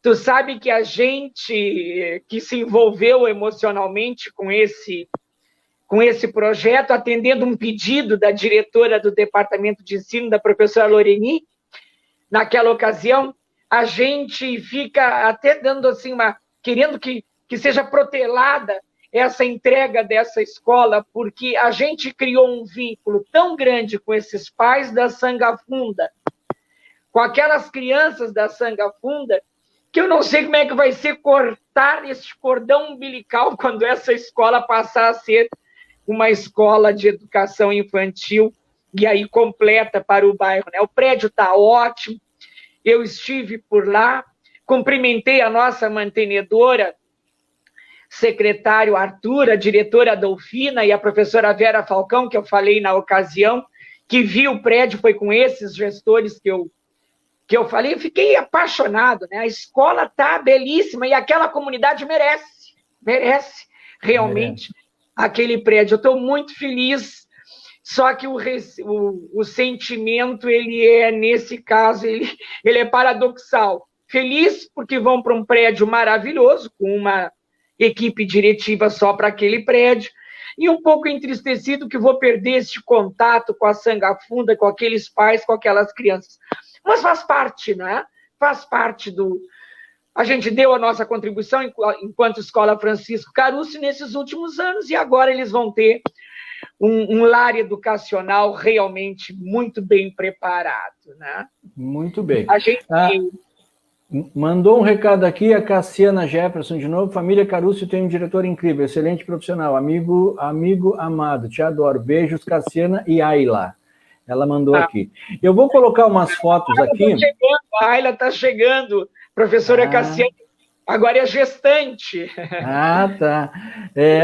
[SPEAKER 2] Tu sabe que a gente que se envolveu emocionalmente com esse projeto, atendendo um pedido da diretora do Departamento de Ensino, da professora Loreni, naquela ocasião, a gente fica até dando assim querendo que seja protelada essa entrega dessa escola, porque a gente criou um vínculo tão grande com esses pais da Sangafunda, com aquelas crianças da Sangafunda, que eu não sei como é que vai ser cortar esse cordão umbilical quando essa escola passar a ser uma escola de educação infantil, e aí completa para o bairro, né? O prédio está ótimo, eu estive por lá, cumprimentei a nossa mantenedora, secretário Arthur, a diretora Adolfina e a professora Vera Falcão, que eu falei na ocasião, que viu o prédio, foi com esses gestores que eu falei, eu fiquei apaixonado, né? A escola está belíssima e aquela comunidade merece realmente aquele prédio. Eu estou muito feliz, só que o sentimento, ele é, nesse caso, ele é paradoxal. Feliz porque vão para um prédio maravilhoso, com uma equipe diretiva só para aquele prédio, e um pouco entristecido que vou perder esse contato com a Sanga Funda, com aqueles pais, com aquelas crianças. Mas faz parte, né? Faz parte do... A gente deu a nossa contribuição enquanto Escola Francisco Carucci nesses últimos anos, e agora eles vão ter um lar educacional realmente muito bem preparado, né?
[SPEAKER 1] Muito bem.
[SPEAKER 2] A gente...
[SPEAKER 1] Mandou um recado aqui a Cassiana Jefferson de novo. Família Carucci tem um diretor incrível, excelente profissional, amigo amado, te adoro. Beijos, Cassiana e Ayla. Ela mandou aqui. Eu vou colocar umas fotos aqui.
[SPEAKER 2] A Ayla está chegando, professora Cassiana, agora é gestante.
[SPEAKER 1] Tá.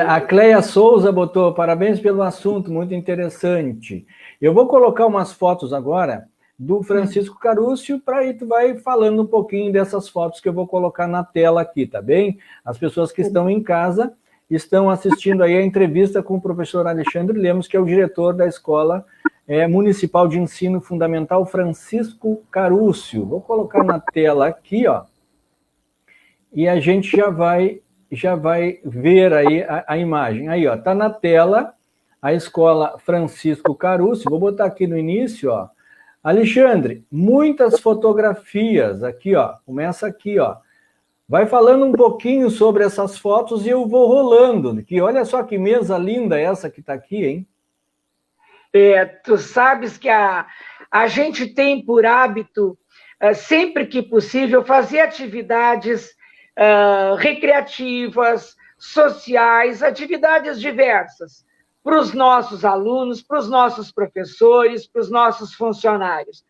[SPEAKER 1] A Cleia Souza botou, parabéns pelo assunto, muito interessante. Eu vou colocar umas fotos agora do Francisco Carucci, para aí tu vai falando um pouquinho dessas fotos que eu vou colocar na tela aqui, tá bem? As pessoas que estão em casa estão assistindo aí a entrevista com o professor Alexandre Lemos, que é o diretor da Escola Municipal de Ensino Fundamental Francisco Carucci. Vou colocar na tela aqui, ó, e a gente já vai ver aí a imagem. Aí, ó, tá na tela a Escola Francisco Carucci. Vou botar aqui no início, ó. Alexandre, muitas fotografias aqui, ó. Começa aqui, ó. Vai falando um pouquinho sobre essas fotos e eu vou rolando. Que olha só que mesa linda essa que está aqui, hein?
[SPEAKER 2] Tu sabes que a gente tem por hábito, sempre que possível, fazer atividades recreativas, sociais, atividades diversas, para os nossos alunos, para os nossos professores, para os nossos funcionários.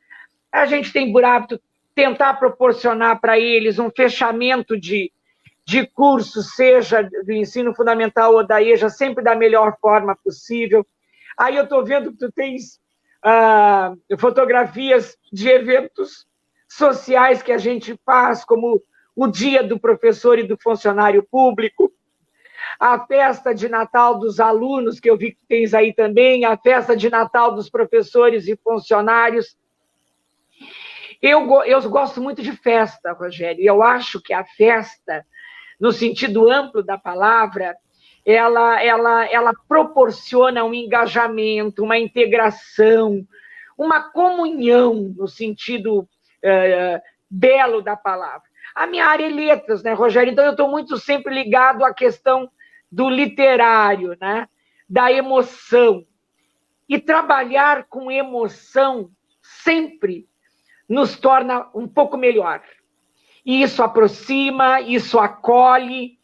[SPEAKER 2] A gente tem por hábito tentar proporcionar para eles um fechamento de curso, seja do ensino fundamental ou da EJA, sempre da melhor forma possível. Aí eu estou vendo que tu tens fotografias de eventos sociais que a gente faz, como o Dia do Professor e do Funcionário Público, a festa de Natal dos alunos, que eu vi que tens aí também, a festa de Natal dos professores e funcionários. Eu gosto muito de festa, Rogério, e eu acho que a festa, no sentido amplo da palavra, ela proporciona um engajamento, uma integração, uma comunhão, no sentido belo da palavra. A minha área é letras, né, Rogério? Então, eu estou muito sempre ligado à questão do literário, né? Da emoção. E trabalhar com emoção sempre nos torna um pouco melhor. E isso aproxima, isso acolhe,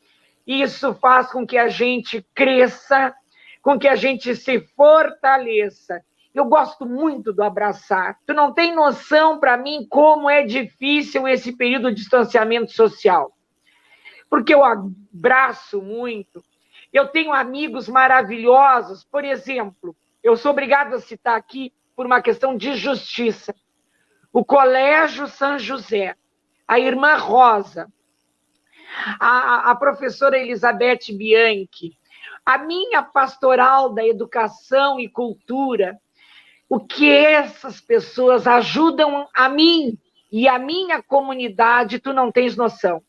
[SPEAKER 2] isso faz com que a gente cresça, com que a gente se fortaleça. Eu gosto muito do abraçar. Tu não tem noção, para mim, como é difícil esse período de distanciamento social. Porque eu abraço muito. Eu tenho amigos maravilhosos. Por exemplo, eu sou obrigada a citar aqui por uma questão de justiça. O Colégio São José, a irmã Rosa, a professora Elizabeth Bianchi, a minha pastoral da educação e cultura, o que essas pessoas ajudam a mim e a minha comunidade, tu não tens noção.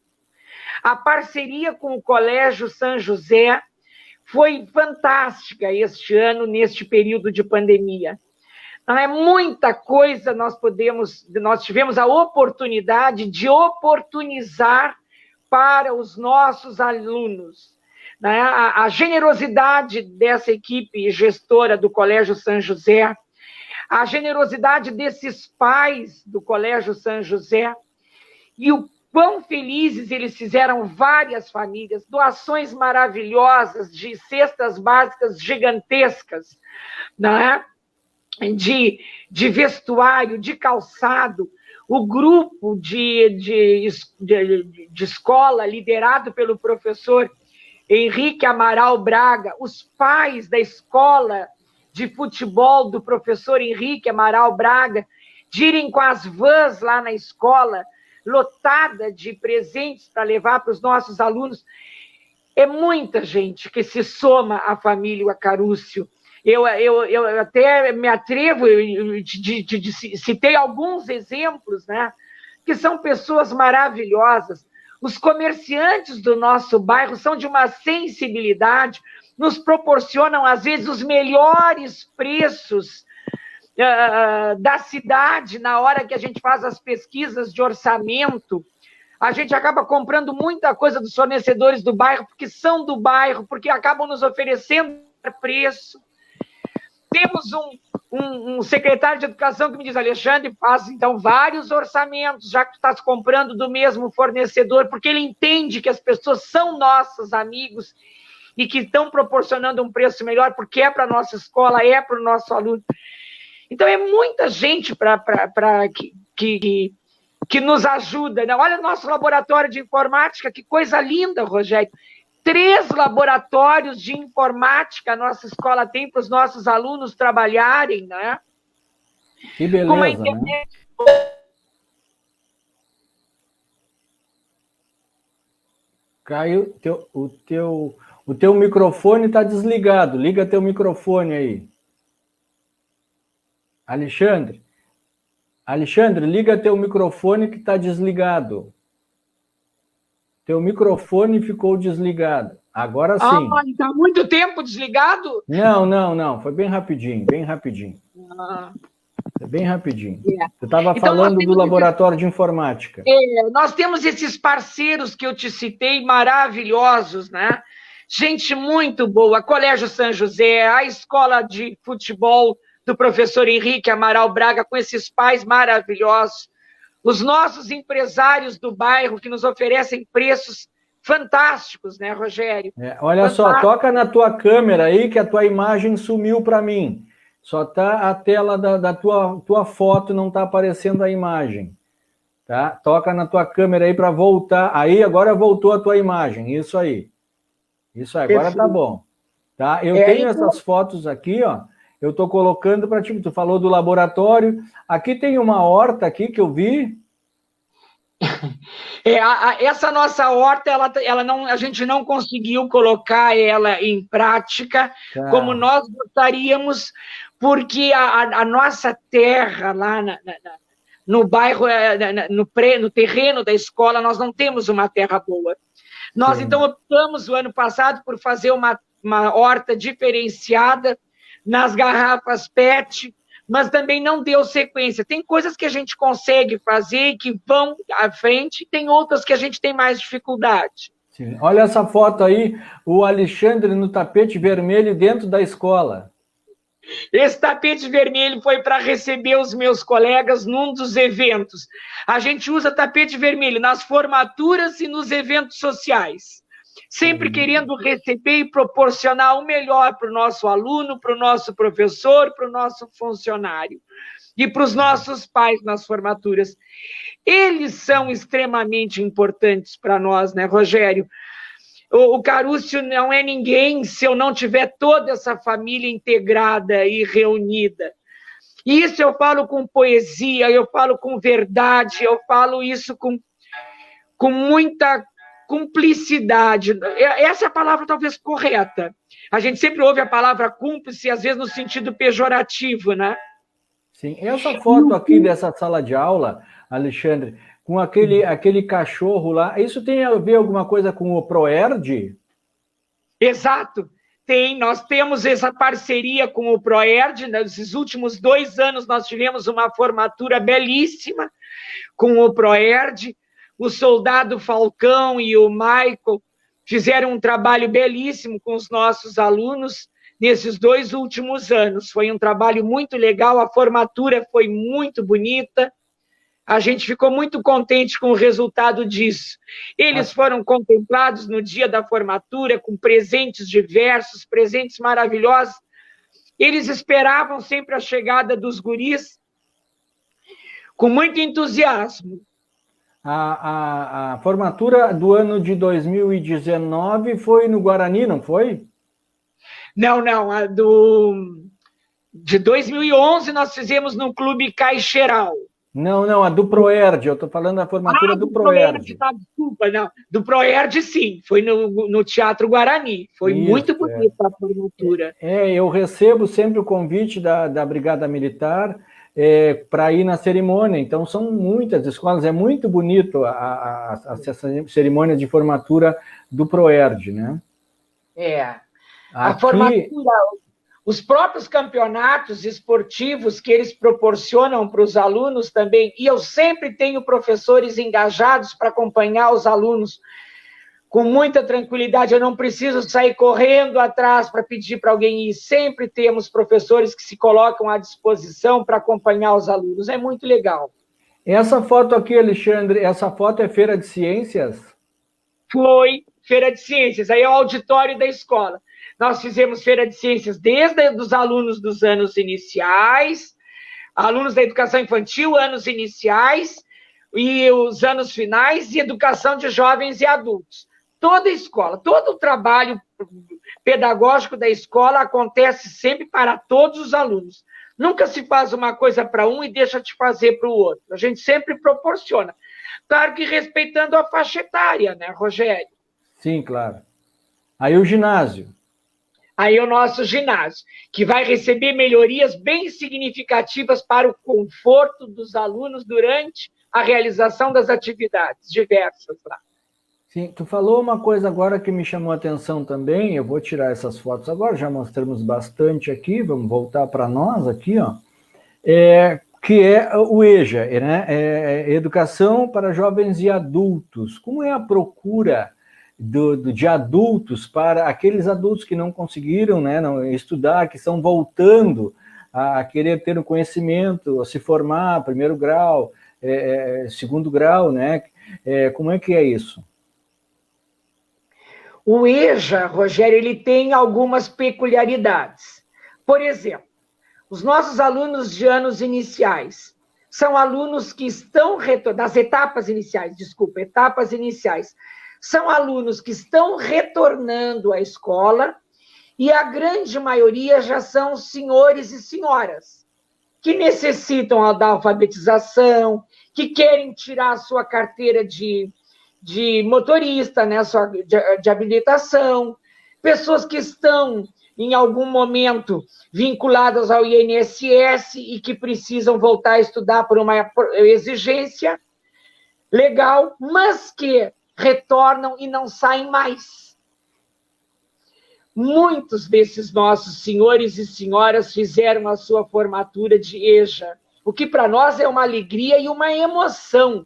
[SPEAKER 2] A parceria com o Colégio São José foi fantástica este ano, neste período de pandemia. Não é muita coisa nós tivemos a oportunidade de oportunizar para os nossos alunos. A generosidade dessa equipe gestora do Colégio São José, a generosidade desses pais do Colégio São José e o quão felizes eles fizeram várias famílias, doações maravilhosas de cestas básicas gigantescas, né? de vestuário, de calçado. O grupo de escola, liderado pelo professor Henrique Amaral Braga, os pais da escola de futebol do professor Henrique Amaral Braga, de irem com as vans lá na escola, lotada de presentes para levar para os nossos alunos. É muita gente que se soma à família Acarúcio. Eu até me atrevo, citei alguns exemplos, né, que são pessoas maravilhosas. Os comerciantes do nosso bairro são de uma sensibilidade, nos proporcionam, às vezes, os melhores preços da cidade, na hora que a gente faz as pesquisas de orçamento. A gente acaba comprando muita coisa dos fornecedores do bairro, porque são do bairro, porque acabam nos oferecendo preço. Temos um secretário de educação que me diz: Alexandre, faz então vários orçamentos, já que tu estás comprando do mesmo fornecedor, porque ele entende que as pessoas são nossos amigos e que estão proporcionando um preço melhor, porque é para a nossa escola, é para o nosso aluno. Então, é muita gente que nos ajuda, né? Olha o nosso laboratório de informática, que coisa linda, Rogério. 3 laboratórios de informática a nossa escola tem para os nossos alunos trabalharem, né?
[SPEAKER 1] Que beleza,
[SPEAKER 2] com uma internet...
[SPEAKER 1] né? Caio, o teu microfone está desligado. Liga teu microfone aí. Alexandre, liga teu microfone que está desligado. Teu microfone ficou desligado. Agora sim.
[SPEAKER 2] Ah, está muito tempo desligado?
[SPEAKER 1] Não. Foi bem rapidinho. Bem rapidinho. É. Você estava então, falando do laboratório de informática.
[SPEAKER 2] Nós temos esses parceiros que eu te citei, maravilhosos, né? Gente muito boa. Colégio São José, a escola de futebol do professor Henrique Amaral Braga, com esses pais maravilhosos. Os nossos empresários do bairro que nos oferecem preços fantásticos, né, Rogério?
[SPEAKER 1] Olha só, toca na tua câmera aí que a tua imagem sumiu para mim. Só tá a tela da tua foto, não está aparecendo a imagem. Tá? Toca na tua câmera aí para voltar. Aí, agora voltou a tua imagem. Isso aí. Agora tá bom. Tá? Eu tenho essas fotos aqui, ó. Eu estou colocando para ti. Tu falou do laboratório. Aqui tem uma horta aqui que eu vi.
[SPEAKER 2] Essa nossa horta, a gente não conseguiu colocar ela em prática como nós gostaríamos, porque a nossa terra lá no bairro, no terreno da escola, nós não temos uma terra boa. Nós, então, optamos o ano passado por fazer uma horta diferenciada nas garrafas PET, mas também não deu sequência. Tem coisas que a gente consegue fazer e que vão à frente, e tem outras que a gente tem mais dificuldade.
[SPEAKER 1] Sim. Olha essa foto aí, o Alexandre no tapete vermelho dentro da escola.
[SPEAKER 2] Esse tapete vermelho foi para receber os meus colegas num dos eventos. A gente usa tapete vermelho nas formaturas e nos eventos sociais, sempre querendo receber e proporcionar o melhor para o nosso aluno, para o nosso professor, para o nosso funcionário e para os nossos pais nas formaturas. Eles são extremamente importantes para nós, né, Rogério? O Carúcio não é ninguém se eu não tiver toda essa família integrada e reunida. E isso eu falo com poesia, eu falo com verdade, eu falo isso com muita cumplicidade. Essa é a palavra talvez correta. A gente sempre ouve a palavra cúmplice, às vezes no sentido pejorativo, né?
[SPEAKER 1] Sim, essa foto aqui dessa sala de aula, Alexandre, com aquele cachorro lá, isso tem a ver alguma coisa com o Proerd?
[SPEAKER 2] Exato. Nós temos essa parceria com o Proerd. Nesses últimos 2 anos nós tivemos uma formatura belíssima com o Proerd. O soldado Falcão e o Michael fizeram um trabalho belíssimo com os nossos alunos nesses 2 últimos anos. Foi um trabalho muito legal, a formatura foi muito bonita, A gente ficou muito contente com o resultado disso. Eles foram contemplados no dia da formatura com presentes diversos, presentes maravilhosos. Eles esperavam sempre a chegada dos guris com muito entusiasmo.
[SPEAKER 1] A formatura do ano de 2019 foi no Guarani, não foi?
[SPEAKER 2] Não, de 2011 nós fizemos no Clube Caixeiral.
[SPEAKER 1] Não, a do Proerd, eu estou falando da formatura do Proerd.
[SPEAKER 2] Tá, desculpa, não. Do Proerd, sim, foi no Teatro Guarani. Foi isso, muito bonita a formatura.
[SPEAKER 1] Eu recebo sempre o convite da Brigada Militar para ir na cerimônia, então são muitas escolas, é muito bonito a cerimônia de formatura do Proerd, né? A formatura,
[SPEAKER 2] os próprios campeonatos esportivos que eles proporcionam para os alunos também, e eu sempre tenho professores engajados para acompanhar os alunos com muita tranquilidade, eu não preciso sair correndo atrás para pedir para alguém ir, sempre temos professores que se colocam à disposição para acompanhar os alunos, é muito legal.
[SPEAKER 1] Essa foto aqui, Alexandre, essa foto é Feira de Ciências?
[SPEAKER 2] Foi Feira de Ciências, aí é o auditório da escola. Nós fizemos Feira de Ciências desde os alunos dos anos iniciais, alunos da educação infantil, anos iniciais, e os anos finais, e educação de jovens e adultos. Toda a escola, todo o trabalho pedagógico da escola acontece sempre para todos os alunos. Nunca se faz uma coisa para um e deixa de fazer para o outro. A gente sempre proporciona. Claro que respeitando a faixa etária, né, Rogério?
[SPEAKER 1] Sim, claro. Aí o ginásio.
[SPEAKER 2] Aí o nosso ginásio, que vai receber melhorias bem significativas para o conforto dos alunos durante a realização das atividades diversas lá.
[SPEAKER 1] Sim, tu falou uma coisa agora que me chamou a atenção também, eu vou tirar essas fotos agora, já mostramos bastante aqui, vamos voltar para nós aqui, ó, que é o EJA, né? Educação para Jovens e Adultos. Como é a procura de adultos para aqueles adultos que não conseguiram, né, não estudar, que estão voltando a querer ter um conhecimento, a se formar, primeiro grau, segundo grau, né? Como é que é isso?
[SPEAKER 2] O EJA, Rogério, ele tem algumas peculiaridades. Por exemplo, os nossos alunos de anos iniciais são alunos que estão das etapas iniciais, são alunos que estão retornando à escola e a grande maioria já são senhores e senhoras que necessitam da alfabetização, que querem tirar a sua carteira de motorista, né, de habilitação, pessoas que estão, em algum momento, vinculadas ao INSS e que precisam voltar a estudar por uma exigência legal, mas que retornam e não saem mais. Muitos desses nossos senhores e senhoras fizeram a sua formatura de EJA, o que para nós é uma alegria e uma emoção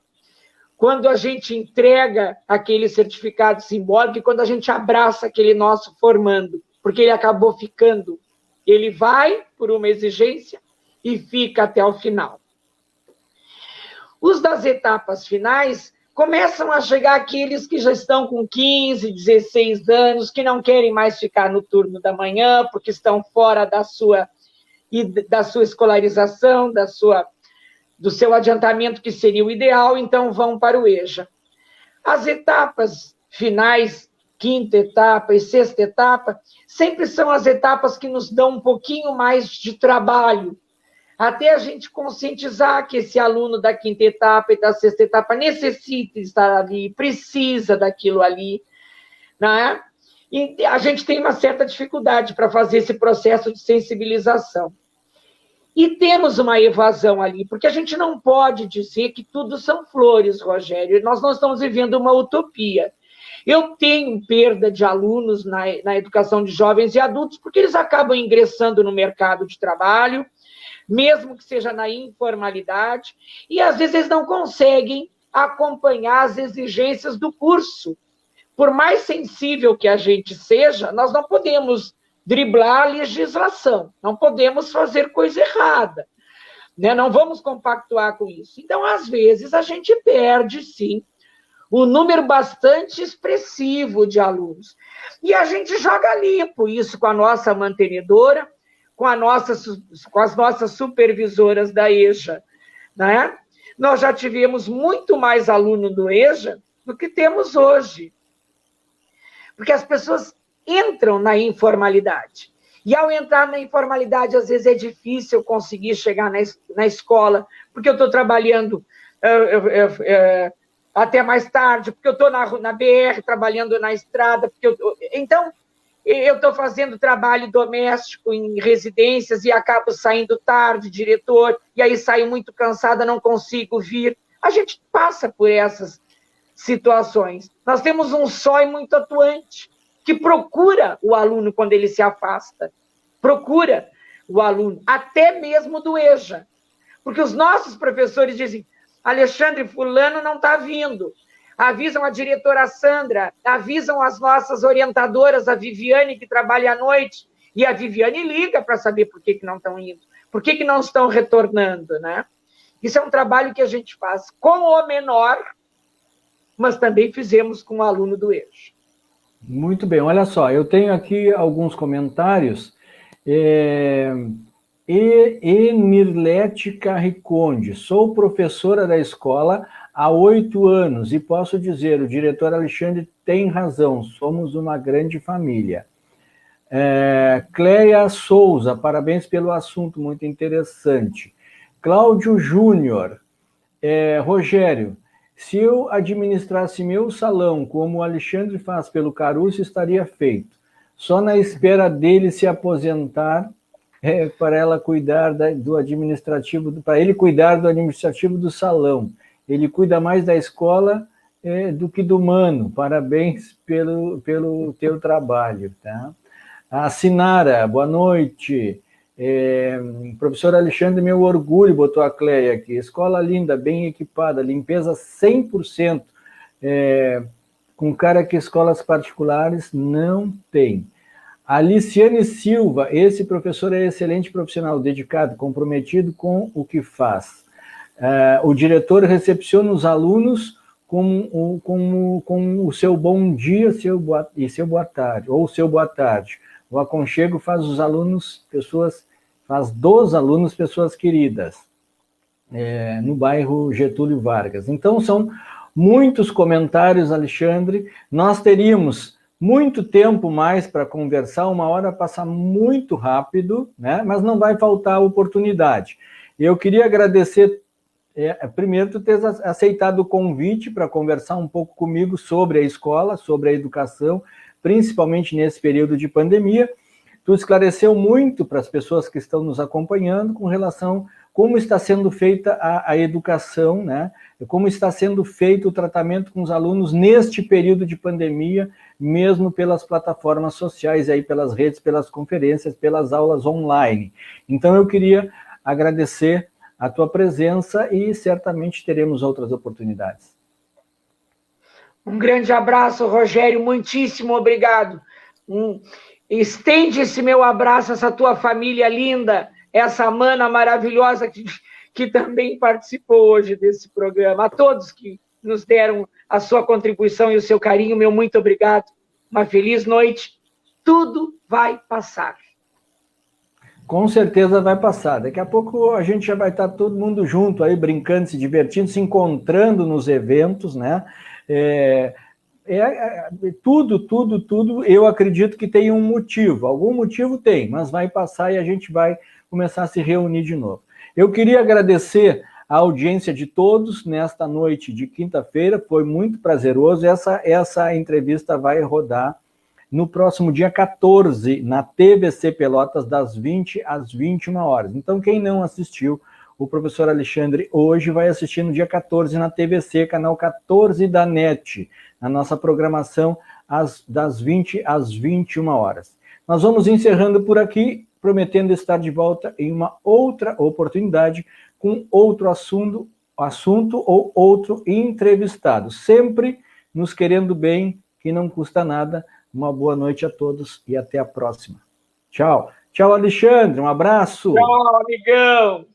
[SPEAKER 2] quando a gente entrega aquele certificado simbólico e quando a gente abraça aquele nosso formando, porque ele acabou ficando. Ele vai por uma exigência e fica até o final. Os das etapas finais começam a chegar aqueles que já estão com 15, 16 anos, que não querem mais ficar no turno da manhã, porque estão fora da sua escolarização, do seu adiantamento, que seria o ideal, então vão para o EJA. As etapas finais, quinta etapa e sexta etapa, sempre são as etapas que nos dão um pouquinho mais de trabalho, até a gente conscientizar que esse aluno da quinta etapa e da sexta etapa necessita estar ali, precisa daquilo ali, né? E a gente tem uma certa dificuldade para fazer esse processo de sensibilização. E temos uma evasão ali, porque a gente não pode dizer que tudo são flores, Rogério, nós não estamos vivendo uma utopia. Eu tenho perda de alunos na educação de jovens e adultos, porque eles acabam ingressando no mercado de trabalho, mesmo que seja na informalidade, e às vezes eles não conseguem acompanhar as exigências do curso. Por mais sensível que a gente seja, nós não podemos driblar a legislação, não podemos fazer coisa errada. né? Não vamos compactuar com isso. Então, às vezes, a gente perde, sim, um número bastante expressivo de alunos. E a gente joga limpo isso com a nossa mantenedora, com as nossas supervisoras da EJA, né? Nós já tivemos muito mais aluno do EJA do que temos hoje. Porque as pessoas entram na informalidade. E ao entrar na informalidade, às vezes é difícil conseguir chegar na escola, porque eu estou trabalhando até mais tarde, porque eu estou na BR trabalhando na estrada, então eu estou fazendo trabalho doméstico em residências e acabo saindo tarde, diretor, e aí saio muito cansada, não consigo vir. A gente passa por essas situações. Nós temos um SOI muito atuante, que procura o aluno quando ele se afasta, procura o aluno, até mesmo do EJA, porque os nossos professores dizem, Alexandre, fulano não está vindo, avisam a diretora Sandra, avisam as nossas orientadoras, a Viviane, que trabalha à noite, e a Viviane liga para saber por que não estão indo, por que não estão retornando, né? Isso é um trabalho que a gente faz com o menor, mas também fizemos com o aluno do EJA.
[SPEAKER 1] Muito bem, olha só, eu tenho aqui alguns comentários. Emirlete Carriconde, sou professora da escola há 8 anos e posso dizer, o diretor Alexandre tem razão, somos uma grande família. Cleia Souza, parabéns pelo assunto, muito interessante. Cláudio Júnior, Rogério, se eu administrasse meu salão como o Alexandre faz pelo Caruso, estaria feito. Só na espera dele se aposentar, para ela cuidar do administrativo, para ele cuidar do administrativo do salão. Ele cuida mais da escola do que do Mano. Parabéns pelo teu trabalho, tá? A Sinara, boa noite. Professor Alexandre, meu orgulho, botou a Cleia aqui. Escola linda, bem equipada, limpeza 100%, com cara que escolas particulares não têm. A Liciane Silva, esse professor é excelente profissional, dedicado, comprometido com o que faz. O diretor recepciona os alunos com o seu bom dia e seu boa tarde, ou seu boa tarde. O aconchego faz dos alunos pessoas queridas, no bairro Getúlio Vargas. Então, são muitos comentários, Alexandre. Nós teríamos muito tempo mais para conversar, 1 hora passa muito rápido, né? Mas não vai faltar oportunidade. Eu queria agradecer, primeiro, tu ter aceitado o convite para conversar um pouco comigo sobre a escola, sobre a educação, principalmente nesse período de pandemia. Tu esclareceu muito para as pessoas que estão nos acompanhando com relação a como está sendo feita a educação, né? Como está sendo feito o tratamento com os alunos neste período de pandemia, mesmo pelas plataformas sociais, aí, pelas redes, pelas conferências, pelas aulas online. Então, eu queria agradecer a tua presença e certamente teremos outras oportunidades.
[SPEAKER 2] Um grande abraço, Rogério, muitíssimo obrigado. Estende esse meu abraço, essa tua família linda, essa mana maravilhosa que também participou hoje desse programa. A todos que nos deram a sua contribuição e o seu carinho, meu muito obrigado. Uma feliz noite. Tudo vai passar.
[SPEAKER 1] Com certeza vai passar. Daqui a pouco a gente já vai estar todo mundo junto aí, brincando, se divertindo, se encontrando nos eventos, né? Tudo, eu acredito que tem um motivo. Algum motivo tem, mas vai passar e a gente vai começar a se reunir de novo. Eu queria agradecer a audiência de todos nesta noite de quinta-feira, foi muito prazeroso. Essa entrevista vai rodar no próximo dia 14, na TVC Pelotas, das 20 às 21 horas. Então, quem não assistiu, o professor Alexandre hoje vai assistir no dia 14 na TVC, canal 14 da NET, na nossa programação das 20 às 21 horas. Nós vamos encerrando por aqui, prometendo estar de volta em uma outra oportunidade, com outro assunto ou outro entrevistado. Sempre nos querendo bem, que não custa nada. Uma boa noite a todos e até a próxima. Tchau. Tchau, Alexandre. Um abraço.
[SPEAKER 2] Tchau, amigão.